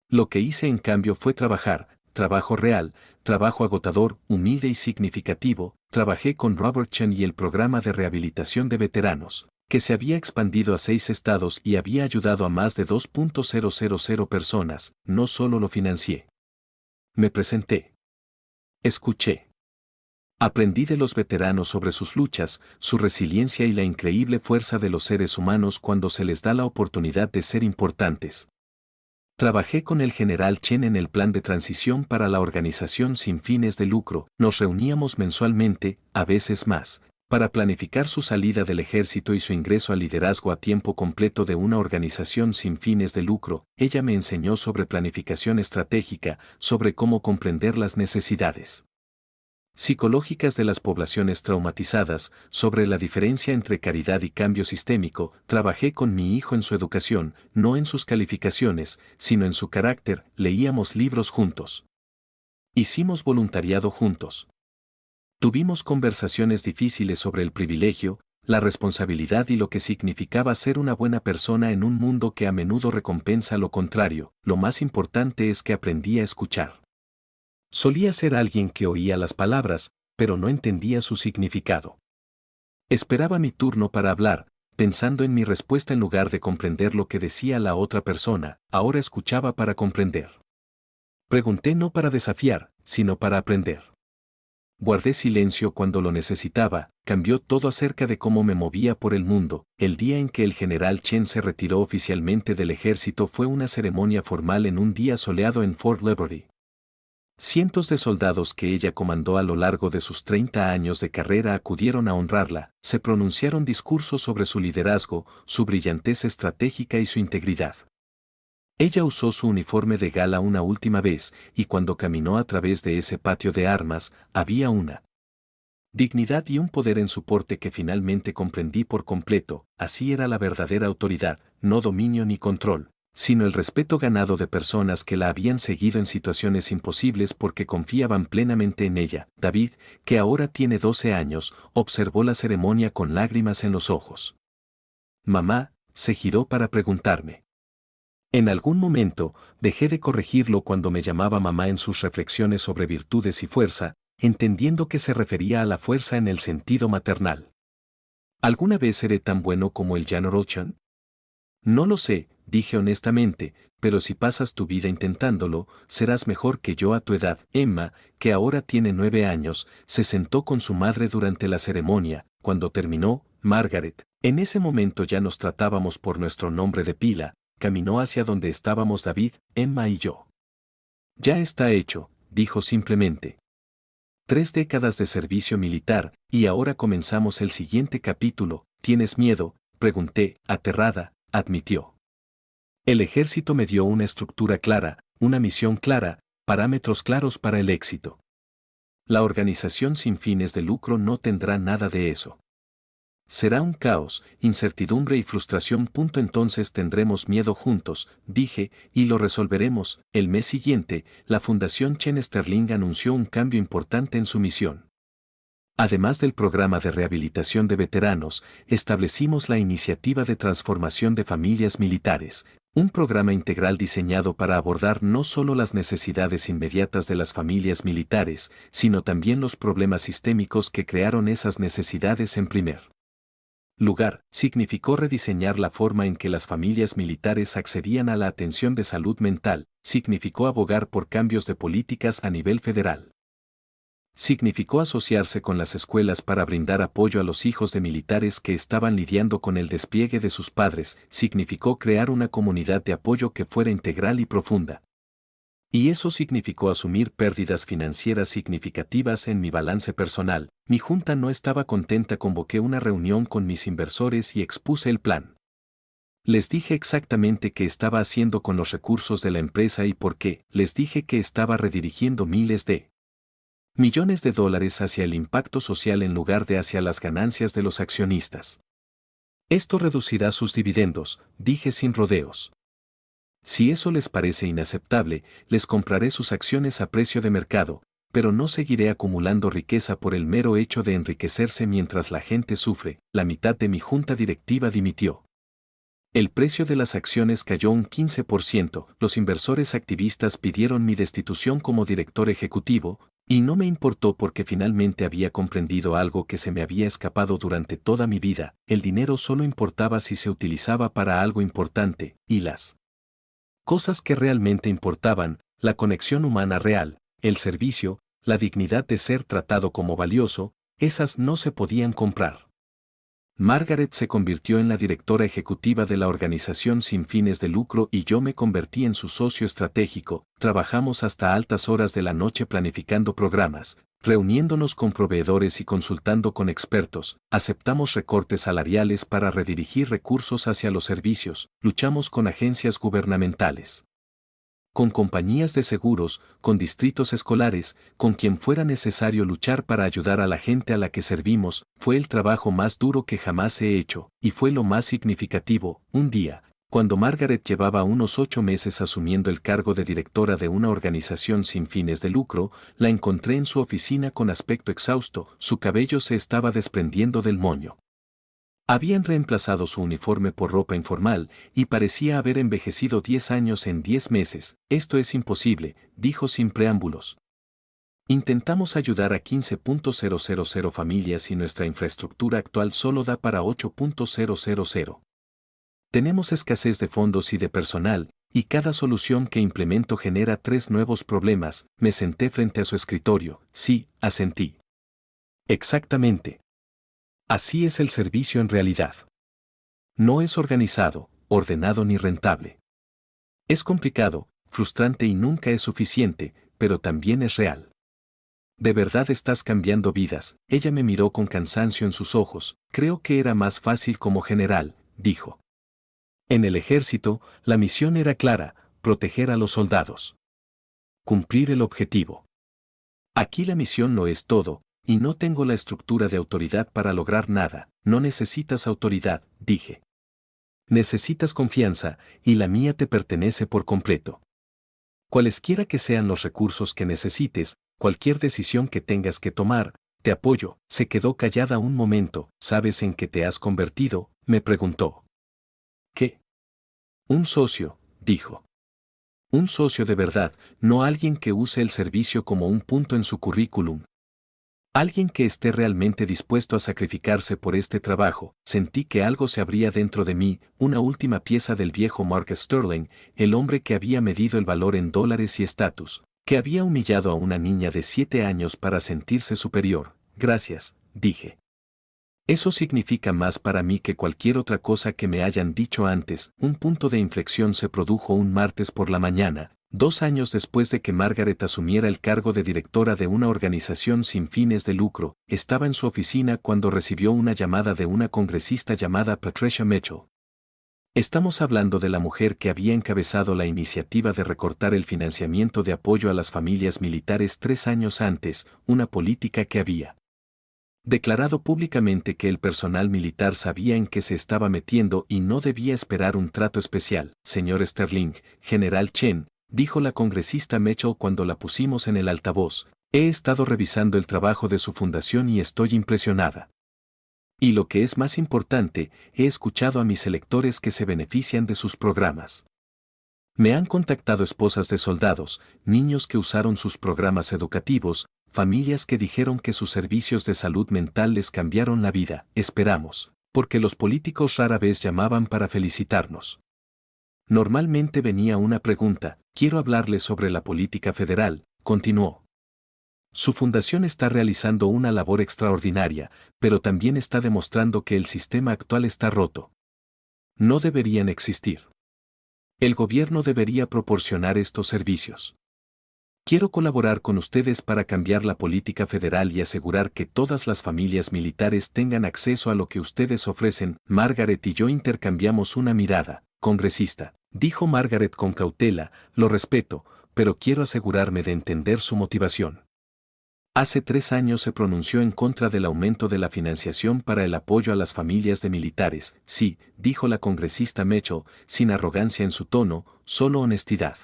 Lo que hice en cambio fue trabajo real, trabajo agotador, humilde y significativo. Trabajé con Robert Chen y el programa de rehabilitación de veteranos, que se había expandido a 6 estados y había ayudado a más de 2.000 personas, no solo lo financié. Me presenté. Escuché. Aprendí de los veteranos sobre sus luchas, su resiliencia y la increíble fuerza de los seres humanos cuando se les da la oportunidad de ser importantes. Trabajé con el general Chen en el plan de transición para la organización sin fines de lucro. Nos reuníamos mensualmente, a veces más, para planificar su salida del ejército y su ingreso al liderazgo a tiempo completo de una organización sin fines de lucro. Ella me enseñó sobre planificación estratégica, sobre cómo comprender las necesidades psicológicas de las poblaciones traumatizadas, sobre la diferencia entre caridad y cambio sistémico. Trabajé con mi hijo en su educación, no en sus calificaciones, sino en su carácter. Leíamos libros juntos. Hicimos voluntariado juntos. Tuvimos conversaciones difíciles sobre el privilegio, la responsabilidad y lo que significaba ser una buena persona en un mundo que a menudo recompensa lo contrario. Lo más importante es que aprendí a escuchar. Solía ser alguien que oía las palabras, pero no entendía su significado. Esperaba mi turno para hablar, pensando en mi respuesta en lugar de comprender lo que decía la otra persona. Ahora escuchaba para comprender. Pregunté no para desafiar, sino para aprender. Guardé silencio cuando lo necesitaba. Cambió todo acerca de cómo me movía por el mundo. El día en que el general Chen se retiró oficialmente del ejército fue una ceremonia formal en un día soleado en Fort Liberty. Cientos de soldados que ella comandó a lo largo de sus 30 años de carrera acudieron a honrarla. Se pronunciaron discursos sobre su liderazgo, su brillantez estratégica y su integridad. Ella usó su uniforme de gala una última vez, y cuando caminó a través de ese patio de armas, había una dignidad y un poder en su porte que finalmente comprendí por completo. Así era la verdadera autoridad, no dominio ni control, sino el respeto ganado de personas que la habían seguido en situaciones imposibles porque confiaban plenamente en ella. David, que ahora tiene 12 años, observó la ceremonia con lágrimas en los ojos. Mamá, se giró para preguntarme. En algún momento, dejé de corregirlo cuando me llamaba mamá en sus reflexiones sobre virtudes y fuerza, entendiendo que se refería a la fuerza en el sentido maternal. ¿Alguna vez seré tan bueno como el General Chen? No lo sé, dije honestamente, pero si pasas tu vida intentándolo, serás mejor que yo a tu edad. Emma, que ahora tiene 9 años, se sentó con su madre durante la ceremonia. Cuando terminó, Margaret, en ese momento ya nos tratábamos por nuestro nombre de pila, caminó hacia donde estábamos David, Emma y yo. Ya está hecho, dijo simplemente. 3 décadas de servicio militar, y ahora comenzamos el siguiente capítulo. ¿Tienes miedo?, pregunté, aterrada, admitió. El ejército me dio una estructura clara, una misión clara, parámetros claros para el éxito. La organización sin fines de lucro no tendrá nada de eso. Será un caos, incertidumbre y frustración. Entonces tendremos miedo juntos, dije, y lo resolveremos. El mes siguiente, la Fundación Chen Sterling anunció un cambio importante en su misión. Además del programa de rehabilitación de veteranos, establecimos la iniciativa de transformación de familias militares, un programa integral diseñado para abordar no solo las necesidades inmediatas de las familias militares, sino también los problemas sistémicos que crearon esas necesidades en primer lugar. Significó rediseñar la forma en que las familias militares accedían a la atención de salud mental, significó abogar por cambios de políticas a nivel federal. Significó asociarse con las escuelas para brindar apoyo a los hijos de militares que estaban lidiando con el despliegue de sus padres, significó crear una comunidad de apoyo que fuera integral y profunda. Y eso significó asumir pérdidas financieras significativas en mi balance personal. Mi junta no estaba contenta, convoqué una reunión con mis inversores y expuse el plan. Les dije exactamente qué estaba haciendo con los recursos de la empresa y por qué. Les dije que estaba redirigiendo miles de millones de dólares hacia el impacto social en lugar de hacia las ganancias de los accionistas. Esto reducirá sus dividendos, dije sin rodeos. Si eso les parece inaceptable, les compraré sus acciones a precio de mercado, pero no seguiré acumulando riqueza por el mero hecho de enriquecerse mientras la gente sufre. La mitad de mi junta directiva dimitió. El precio de las acciones cayó un 15%, los inversores activistas pidieron mi destitución como director ejecutivo, y no me importó porque finalmente había comprendido algo que se me había escapado durante toda mi vida: el dinero solo importaba si se utilizaba para algo importante, y las cosas que realmente importaban, la conexión humana real, el servicio, la dignidad de ser tratado como valioso, esas no se podían comprar. Margaret se convirtió en la directora ejecutiva de la organización sin fines de lucro y yo me convertí en su socio estratégico. Trabajamos hasta altas horas de la noche planificando programas, reuniéndonos con proveedores y consultando con expertos. Aceptamos recortes salariales para redirigir recursos hacia los servicios, luchamos con agencias gubernamentales, con compañías de seguros, con distritos escolares, con quien fuera necesario luchar para ayudar a la gente a la que servimos. Fue el trabajo más duro que jamás he hecho, y fue lo más significativo. Un día, cuando Margaret llevaba unos 8 meses asumiendo el cargo de directora de una organización sin fines de lucro, la encontré en su oficina con aspecto exhausto, su cabello se estaba desprendiendo del moño. Habían reemplazado su uniforme por ropa informal, y parecía haber envejecido 10 años en 10 meses. Esto es imposible, dijo sin preámbulos. Intentamos ayudar a 15.000 familias y nuestra infraestructura actual solo da para 8.000. Tenemos escasez de fondos y de personal, y cada solución que implemento genera 3 nuevos problemas. Me senté frente a su escritorio. Sí, asentí. Exactamente. Así es el servicio en realidad. No es organizado, ordenado ni rentable. Es complicado, frustrante y nunca es suficiente, pero también es real. ¿De verdad estás cambiando vidas? Ella me miró con cansancio en sus ojos. Creo que era más fácil como general, dijo. En el ejército, la misión era clara: proteger a los soldados. Cumplir el objetivo. Aquí la misión lo es todo, y no tengo la estructura de autoridad para lograr nada. No necesitas autoridad, dije. Necesitas confianza, y la mía te pertenece por completo. Cualesquiera que sean los recursos que necesites, cualquier decisión que tengas que tomar, te apoyo. Se quedó callada un momento. ¿Sabes en qué te has convertido?, me preguntó. ¿Qué? Un socio, dijo. Un socio de verdad, no alguien que use el servicio como un punto en su currículum. Alguien que esté realmente dispuesto a sacrificarse por este trabajo. Sentí que algo se abría dentro de mí, una última pieza del viejo Mark Sterling, el hombre que había medido el valor en dólares y estatus, que había humillado a una niña de 7 años para sentirse superior. Gracias, dije. Eso significa más para mí que cualquier otra cosa que me hayan dicho antes. Un punto de inflexión se produjo un martes por la mañana, 2 años después de que Margaret asumiera el cargo de directora de una organización sin fines de lucro. Estaba en su oficina cuando recibió una llamada de una congresista llamada Patricia Mitchell. Estamos hablando de la mujer que había encabezado la iniciativa de recortar el financiamiento de apoyo a las familias militares 3 años antes, una política que había declarado públicamente que el personal militar sabía en qué se estaba metiendo y no debía esperar un trato especial. Señor Sterling, General Chen, dijo la congresista Mitchell cuando la pusimos en el altavoz, He estado revisando el trabajo de su fundación y estoy impresionada. Y lo que es más importante, he escuchado a mis electores que se benefician de sus programas. Me han contactado esposas de soldados, niños que usaron sus programas educativos, familias que dijeron que sus servicios de salud mental les cambiaron la vida. Esperamos, porque los políticos rara vez llamaban para felicitarnos. Normalmente venía una pregunta: quiero hablarles sobre la política federal, continuó. Su fundación está realizando una labor extraordinaria, pero también está demostrando que el sistema actual está roto. No deberían existir. El gobierno debería proporcionar estos servicios. Quiero colaborar con ustedes para cambiar la política federal y asegurar que todas las familias militares tengan acceso a lo que ustedes ofrecen. Margaret y yo intercambiamos una mirada. Congresista, dijo Margaret con cautela, lo respeto, pero quiero asegurarme de entender su motivación. Hace 3 años se pronunció en contra del aumento de la financiación para el apoyo a las familias de militares. Sí, dijo la congresista Mitchell, sin arrogancia en su tono, solo honestidad.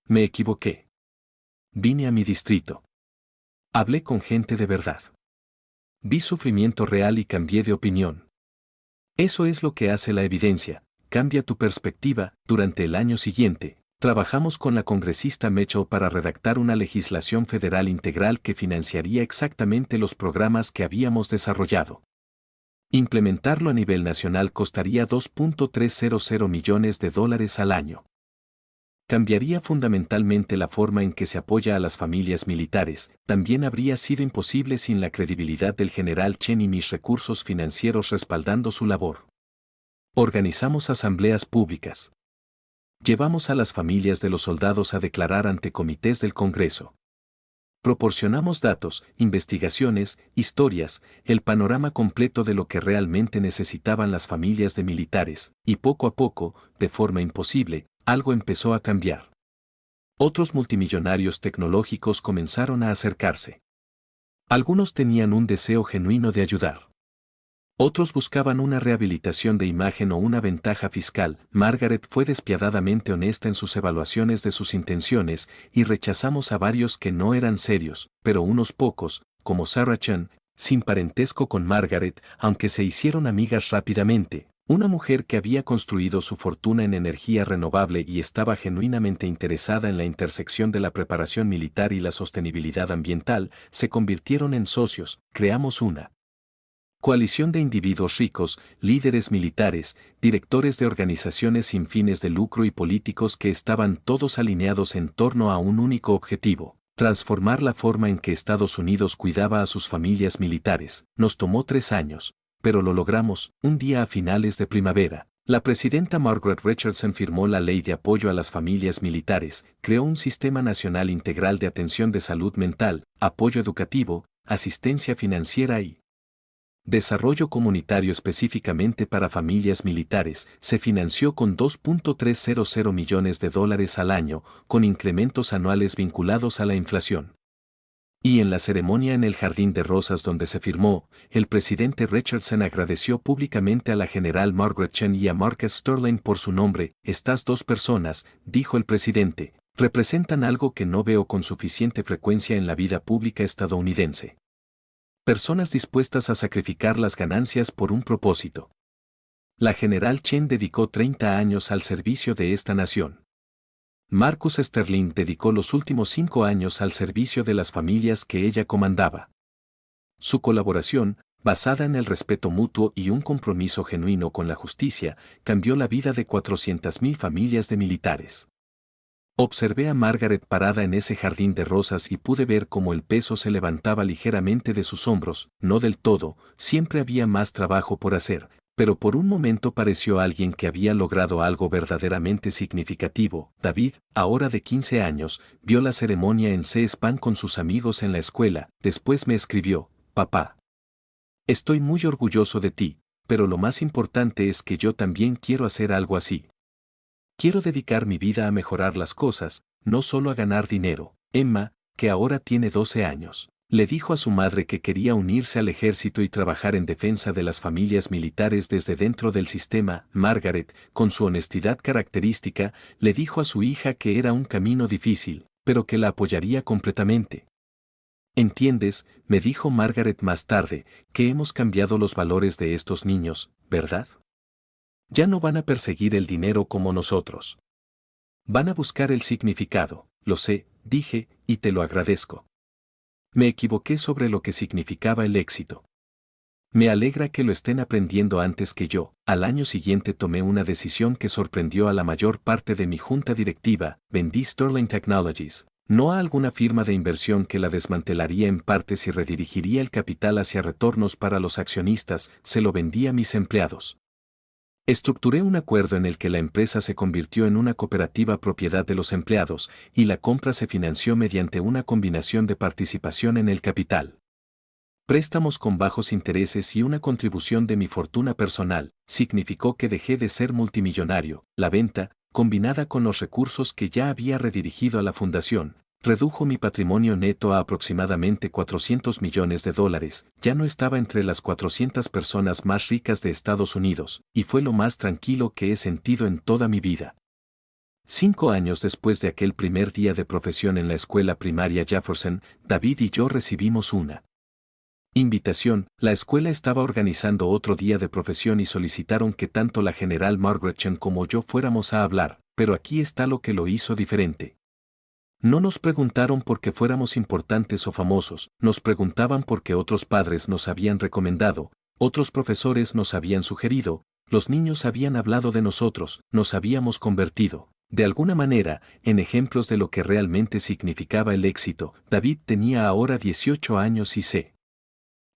Me equivoqué. Vine a mi distrito. Hablé con gente de verdad. Vi sufrimiento real y cambié de opinión. Eso es lo que hace la evidencia, cambia tu perspectiva. Durante el año siguiente, trabajamos con la congresista Mitchell para redactar una legislación federal integral que financiaría exactamente los programas que habíamos desarrollado. Implementarlo a nivel nacional costaría $2.300 millones al año. Cambiaría fundamentalmente la forma en que se apoya a las familias militares. También habría sido imposible sin la credibilidad del general Chen y mis recursos financieros respaldando su labor. Organizamos asambleas públicas. Llevamos a las familias de los soldados a declarar ante comités del Congreso. Proporcionamos datos, investigaciones, historias, el panorama completo de lo que realmente necesitaban las familias de militares, y poco a poco, de forma imposible, algo empezó a cambiar. Otros multimillonarios tecnológicos comenzaron a acercarse. Algunos tenían un deseo genuino de ayudar. Otros buscaban una rehabilitación de imagen o una ventaja fiscal. Margaret fue despiadadamente honesta en sus evaluaciones de sus intenciones, y rechazamos a varios que no eran serios, pero unos pocos, como Sarah Chen, sin parentesco con Margaret, aunque se hicieron amigas rápidamente, una mujer que había construido su fortuna en energía renovable y estaba genuinamente interesada en la intersección de la preparación militar y la sostenibilidad ambiental, se convirtieron en socios. Creamos una coalición de individuos ricos, líderes militares, directores de organizaciones sin fines de lucro y políticos que estaban todos alineados en torno a un único objetivo: transformar la forma en que Estados Unidos cuidaba a sus familias militares. Nos tomó 3 años, pero lo logramos. Un día a finales de primavera, la presidenta Margaret Richardson firmó la Ley de Apoyo a las Familias Militares, creó un sistema nacional integral de atención de salud mental, apoyo educativo, asistencia financiera y desarrollo comunitario específicamente para familias militares. Se financió con $2.300 millones al año, con incrementos anuales vinculados a la inflación. Y en la ceremonia en el Jardín de Rosas donde se firmó, el presidente Richardson agradeció públicamente a la general Margaret Chen y a Marcus Sterling por su nombre. Estas dos personas, dijo el presidente, representan algo que no veo con suficiente frecuencia en la vida pública estadounidense. Personas dispuestas a sacrificar las ganancias por un propósito. La general Chen dedicó 30 años al servicio de esta nación. Marcus Sterling dedicó los últimos 5 años al servicio de las familias que ella comandaba. Su colaboración, basada en el respeto mutuo y un compromiso genuino con la justicia, cambió la vida de 400.000 familias de militares. Observé a Margaret parada en ese jardín de rosas y pude ver cómo el peso se levantaba ligeramente de sus hombros. No del todo, siempre había más trabajo por hacer, pero por un momento pareció alguien que había logrado algo verdaderamente significativo. David, ahora de 15 años, vio la ceremonia en C-SPAN con sus amigos en la escuela. Después me escribió: papá, estoy muy orgulloso de ti, pero lo más importante es que yo también quiero hacer algo así. Quiero dedicar mi vida a mejorar las cosas, no solo a ganar dinero. Emma, que ahora tiene 12 años, le dijo a su madre que quería unirse al ejército y trabajar en defensa de las familias militares desde dentro del sistema. Margaret, con su honestidad característica, le dijo a su hija que era un camino difícil, pero que la apoyaría completamente. Entiendes, me dijo Margaret más tarde, que hemos cambiado los valores de estos niños, ¿verdad? Ya no van a perseguir el dinero como nosotros. Van a buscar el significado, lo sé, dije, y te lo agradezco. Me equivoqué sobre lo que significaba el éxito. Me alegra que lo estén aprendiendo antes que yo. Al año siguiente tomé una decisión que sorprendió a la mayor parte de mi junta directiva, vendí Sterling Technologies, no a alguna firma de inversión que la desmantelaría en partes y redirigiría el capital hacia retornos para los accionistas, se lo vendí a mis empleados. Estructuré un acuerdo en el que la empresa se convirtió en una cooperativa propiedad de los empleados, y la compra se financió mediante una combinación de participación en el capital, préstamos con bajos intereses y una contribución de mi fortuna personal. Significó que dejé de ser multimillonario. La venta, combinada con los recursos que ya había redirigido a la fundación, redujo mi patrimonio neto a aproximadamente $400 millones. Ya no estaba entre las 400 personas más ricas de Estados Unidos, y fue lo más tranquilo que he sentido en toda mi vida. 5 años después de aquel primer día de profesión en la escuela primaria Jefferson, David y yo recibimos una invitación. La escuela estaba organizando otro día de profesión y solicitaron que tanto la general Margaret Chen como yo fuéramos a hablar, pero aquí está lo que lo hizo diferente. No nos preguntaron por qué fuéramos importantes o famosos, nos preguntaban por qué otros padres nos habían recomendado, otros profesores nos habían sugerido, los niños habían hablado de nosotros, nos habíamos convertido, de alguna manera, en ejemplos de lo que realmente significaba el éxito. David tenía ahora 18 años y se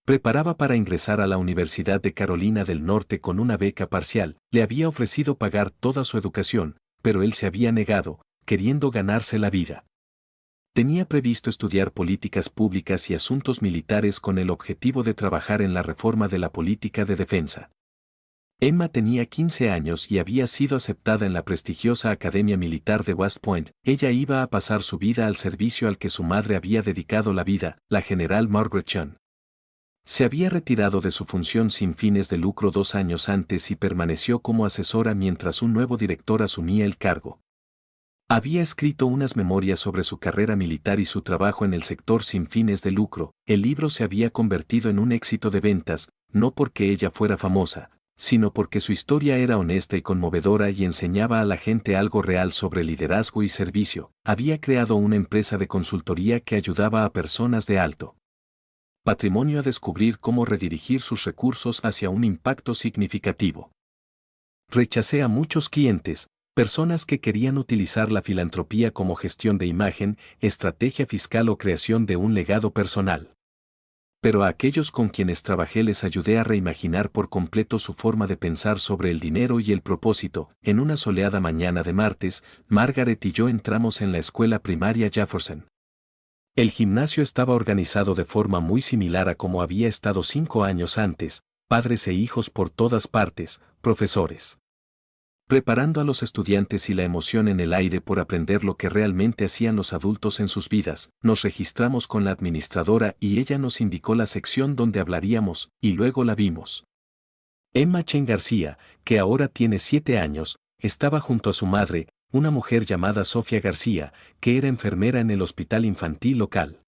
preparaba para ingresar a la Universidad de Carolina del Norte con una beca parcial. Le había ofrecido pagar toda su educación, pero él se había negado, queriendo ganarse la vida. Tenía previsto estudiar políticas públicas y asuntos militares con el objetivo de trabajar en la reforma de la política de defensa. Emma tenía 15 años y había sido aceptada en la prestigiosa Academia Militar de West Point. Ella iba a pasar su vida al servicio al que su madre había dedicado la vida, la general Margaret Chen. Se había retirado de su función sin fines de lucro 2 años antes y permaneció como asesora mientras un nuevo director asumía el cargo. Había escrito unas memorias sobre su carrera militar y su trabajo en el sector sin fines de lucro. El libro se había convertido en un éxito de ventas, no porque ella fuera famosa, sino porque su historia era honesta y conmovedora y enseñaba a la gente algo real sobre liderazgo y servicio. Había creado una empresa de consultoría que ayudaba a personas de alto patrimonio a descubrir cómo redirigir sus recursos hacia un impacto significativo. Rechacé a muchos clientes, personas que querían utilizar la filantropía como gestión de imagen, estrategia fiscal o creación de un legado personal. Pero a aquellos con quienes trabajé les ayudé a reimaginar por completo su forma de pensar sobre el dinero y el propósito. En una soleada mañana de martes, Margaret y yo entramos en la escuela primaria Jefferson. El gimnasio estaba organizado de forma muy similar a como había estado 5 años antes, padres e hijos por todas partes, profesores preparando a los estudiantes y la emoción en el aire por aprender lo que realmente hacían los adultos en sus vidas. Nos registramos con la administradora y ella nos indicó la sección donde hablaríamos, y luego la vimos. Emma Chen García, que ahora tiene 7 años, estaba junto a su madre, una mujer llamada Sofía García, que era enfermera en el hospital infantil local.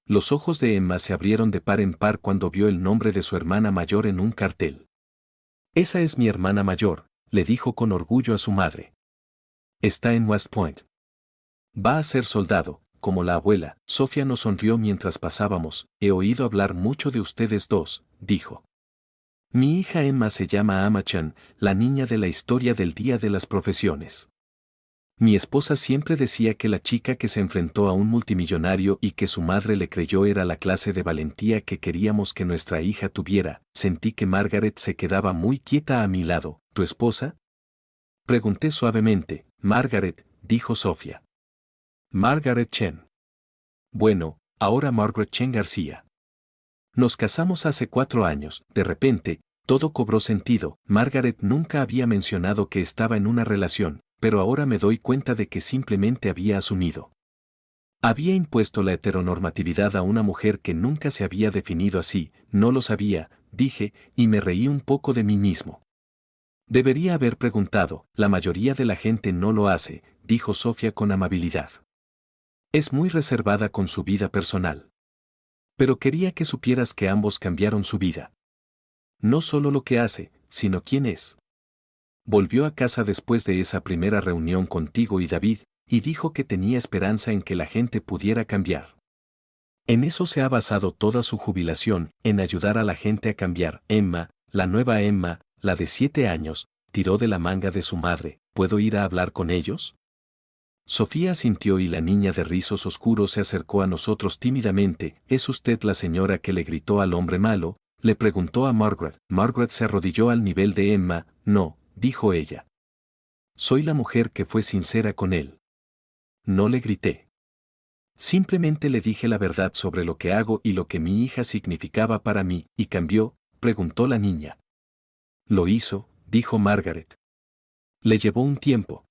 Los ojos de Emma se abrieron de par en par cuando vio el nombre de su hermana mayor en un cartel. «Esa es mi hermana mayor», le dijo con orgullo a su madre. «Está en West Point. Va a ser soldado, como la abuela». Sofía nos sonrió mientras pasábamos. «He oído hablar mucho de ustedes dos», dijo. «Mi hija Emma se llama Emma Chen, la niña de la historia del Día de las Profesiones. Mi esposa siempre decía que la chica que se enfrentó a un multimillonario y que su madre le creyó era la clase de valentía que queríamos que nuestra hija tuviera». Sentí que Margaret se quedaba muy quieta a mi lado. «¿Tu esposa?», pregunté suavemente. «Margaret», dijo Sofía. «Margaret Chen». «Bueno, ahora Margaret Chen García. Nos casamos hace 4 años». De repente, todo cobró sentido. Margaret nunca había mencionado que estaba en una relación, pero ahora me doy cuenta de que simplemente había asumido. Había impuesto la heteronormatividad a una mujer que nunca se había definido así. «No lo sabía», dije, y me reí un poco de mí mismo. «Debería haber preguntado, la mayoría de la gente no lo hace», dijo Sofía con amabilidad. «Es muy reservada con su vida personal». Pero quería que supieras que ambos cambiaron su vida. No solo lo que hace, sino quién es. Volvió a casa después de esa primera reunión contigo y David, y dijo que tenía esperanza en que la gente pudiera cambiar. En eso se ha basado toda su jubilación, en ayudar a la gente a cambiar. Emma, la nueva Emma, la de 7 años, tiró de la manga de su madre. ¿Puedo ir a hablar con ellos? Sofía asintió y la niña de rizos oscuros se acercó a nosotros tímidamente. ¿Es usted la señora que le gritó al hombre malo? Le preguntó a Margaret. Margaret se arrodilló al nivel de Emma. No, dijo ella. Soy la mujer que fue sincera con él. No le grité. Simplemente le dije la verdad sobre lo que hago y lo que mi hija significaba para mí. ¿Y cambió? Preguntó la niña. Lo hizo, dijo Margaret. Le llevó un tiempo.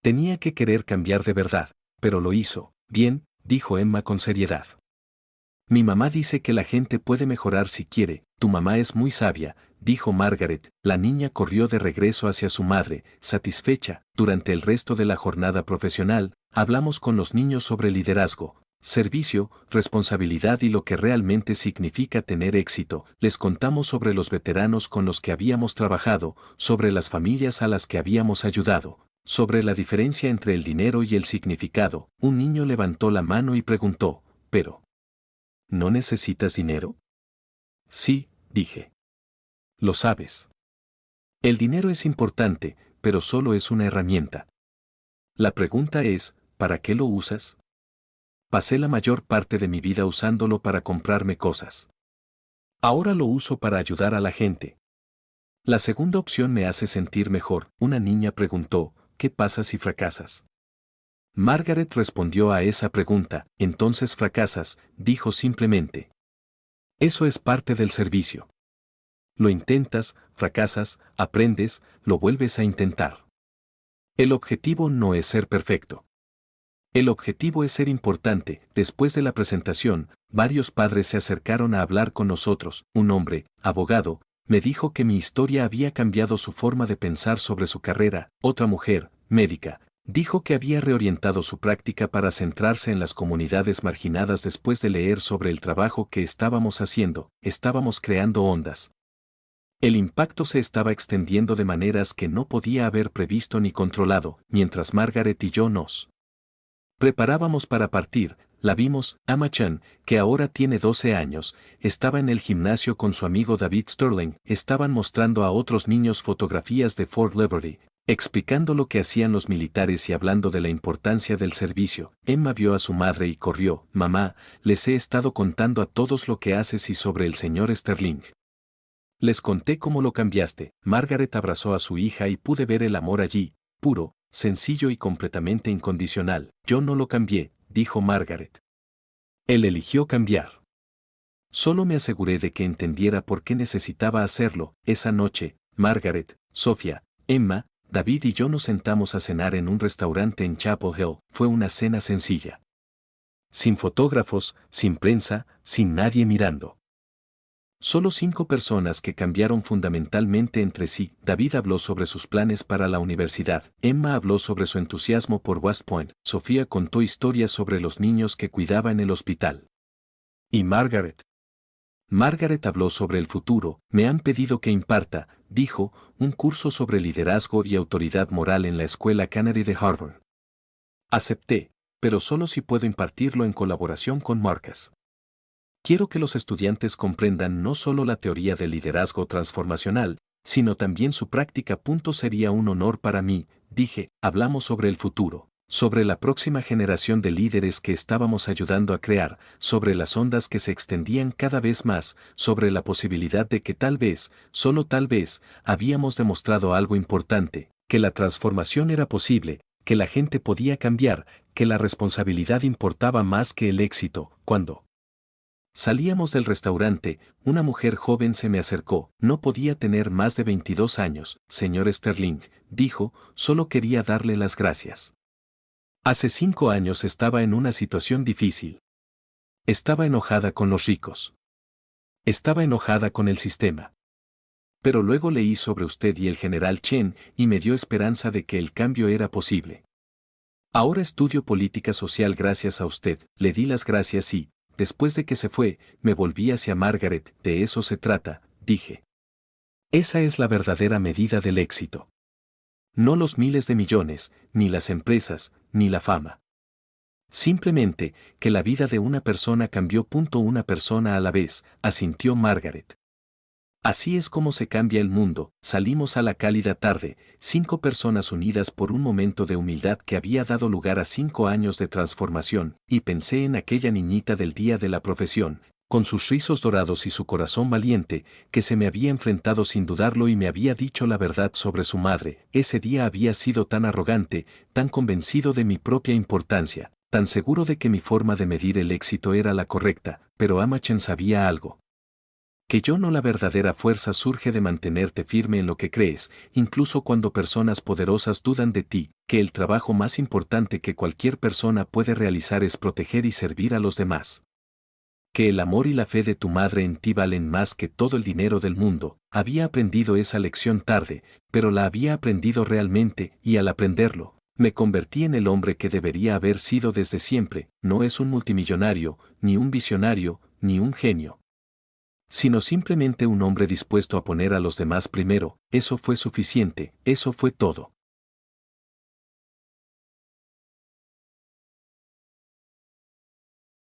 Tenía que querer cambiar de verdad, pero lo hizo. Bien, dijo Emma con seriedad. Mi mamá dice que la gente puede mejorar si quiere. Tu mamá es muy sabia, dijo Margaret. La niña corrió de regreso hacia su madre, satisfecha. Durante el resto de la jornada profesional, hablamos con los niños sobre liderazgo, servicio, responsabilidad y lo que realmente significa tener éxito. Les contamos sobre los veteranos con los que habíamos trabajado, sobre las familias a las que habíamos ayudado, sobre la diferencia entre el dinero y el significado. Un niño levantó la mano y preguntó, ¿pero no necesitas dinero? Sí, dije. Lo sabes. El dinero es importante, pero solo es una herramienta. La pregunta es, ¿para qué lo usas? Pasé la mayor parte de mi vida usándolo para comprarme cosas. Ahora lo uso para ayudar a la gente. La segunda opción me hace sentir mejor. Una niña preguntó, ¿qué pasa si fracasas? Margaret respondió a esa pregunta, entonces fracasas, dijo simplemente. Eso es parte del servicio. Lo intentas, fracasas, aprendes, lo vuelves a intentar. El objetivo no es ser perfecto. El objetivo es ser importante. Después de la presentación, varios padres se acercaron a hablar con nosotros. Un hombre, abogado, me dijo que mi historia había cambiado su forma de pensar sobre su carrera. Otra mujer, médica, dijo que había reorientado su práctica para centrarse en las comunidades marginadas después de leer sobre el trabajo que estábamos haciendo. Estábamos creando ondas. El impacto se estaba extendiendo de maneras que no podía haber previsto ni controlado. Mientras Margaret y yo nos preparábamos para partir, la vimos. Ama-chan, que ahora tiene 12 años, estaba en el gimnasio con su amigo David Sterling. Estaban mostrando a otros niños fotografías de Fort Liberty, explicando lo que hacían los militares y hablando de la importancia del servicio. Emma vio a su madre y corrió. Mamá, les he estado contando a todos lo que haces y sobre el señor Sterling. Les conté cómo lo cambiaste. Margaret abrazó a su hija y pude ver el amor allí, puro, sencillo y completamente incondicional. Yo no lo cambié, dijo Margaret. Él eligió cambiar. Solo me aseguré de que entendiera por qué necesitaba hacerlo. Esa noche, Margaret, Sofía, Emma, David y yo nos sentamos a cenar en un restaurante en Chapel Hill. Fue una cena sencilla. Sin fotógrafos, sin prensa, sin nadie mirando. Solo 5 personas que cambiaron fundamentalmente entre sí. David habló sobre sus planes para la universidad. Emma habló sobre su entusiasmo por West Point. Sofía contó historias sobre los niños que cuidaba en el hospital. ¿Y Margaret? Margaret habló sobre el futuro. Me han pedido que imparta, dijo, un curso sobre liderazgo y autoridad moral en la escuela Kennedy de Harvard. Acepté, pero solo si puedo impartirlo en colaboración con Marcus. Quiero que los estudiantes comprendan no solo la teoría del liderazgo transformacional, sino también su práctica. Sería un honor para mí, dije. Hablamos sobre el futuro, sobre la próxima generación de líderes que estábamos ayudando a crear, sobre las ondas que se extendían cada vez más, sobre la posibilidad de que tal vez, solo tal vez, habíamos demostrado algo importante, que la transformación era posible, que la gente podía cambiar, que la responsabilidad importaba más que el éxito. Cuando salíamos del restaurante, una mujer joven se me acercó. No podía tener más de 22 años. Señor Sterling, dijo, solo quería darle las gracias. Hace 5 años estaba en una situación difícil. Estaba enojada con los ricos. Estaba enojada con el sistema. Pero luego leí sobre usted y el general Chen y me dio esperanza de que el cambio era posible. Ahora estudio política social gracias a usted. Le di las gracias y, después de que se fue, me volví hacia Margaret. De eso se trata, dije. Esa es la verdadera medida del éxito. No los miles de millones, ni las empresas, ni la fama. Simplemente, que la vida de una persona cambió. Una persona a la vez, asintió Margaret. Así es como se cambia el mundo. Salimos a la cálida tarde, 5 personas unidas por un momento de humildad que había dado lugar a 5 años de transformación, y pensé en aquella niñita del día de la profesión, con sus rizos dorados y su corazón valiente, que se me había enfrentado sin dudarlo y me había dicho la verdad sobre su madre. Ese día había sido tan arrogante, tan convencido de mi propia importancia, tan seguro de que mi forma de medir el éxito era la correcta, pero Amachén sabía algo. Que yo no. La verdadera fuerza surge de mantenerte firme en lo que crees, incluso cuando personas poderosas dudan de ti, que el trabajo más importante que cualquier persona puede realizar es proteger y servir a los demás. Que el amor y la fe de tu madre en ti valen más que todo el dinero del mundo. Había aprendido esa lección tarde, pero la había aprendido realmente, y al aprenderlo, me convertí en el hombre que debería haber sido desde siempre. No es un multimillonario, ni un visionario, ni un genio, sino simplemente un hombre dispuesto a poner a los demás primero. Eso fue suficiente, eso fue todo.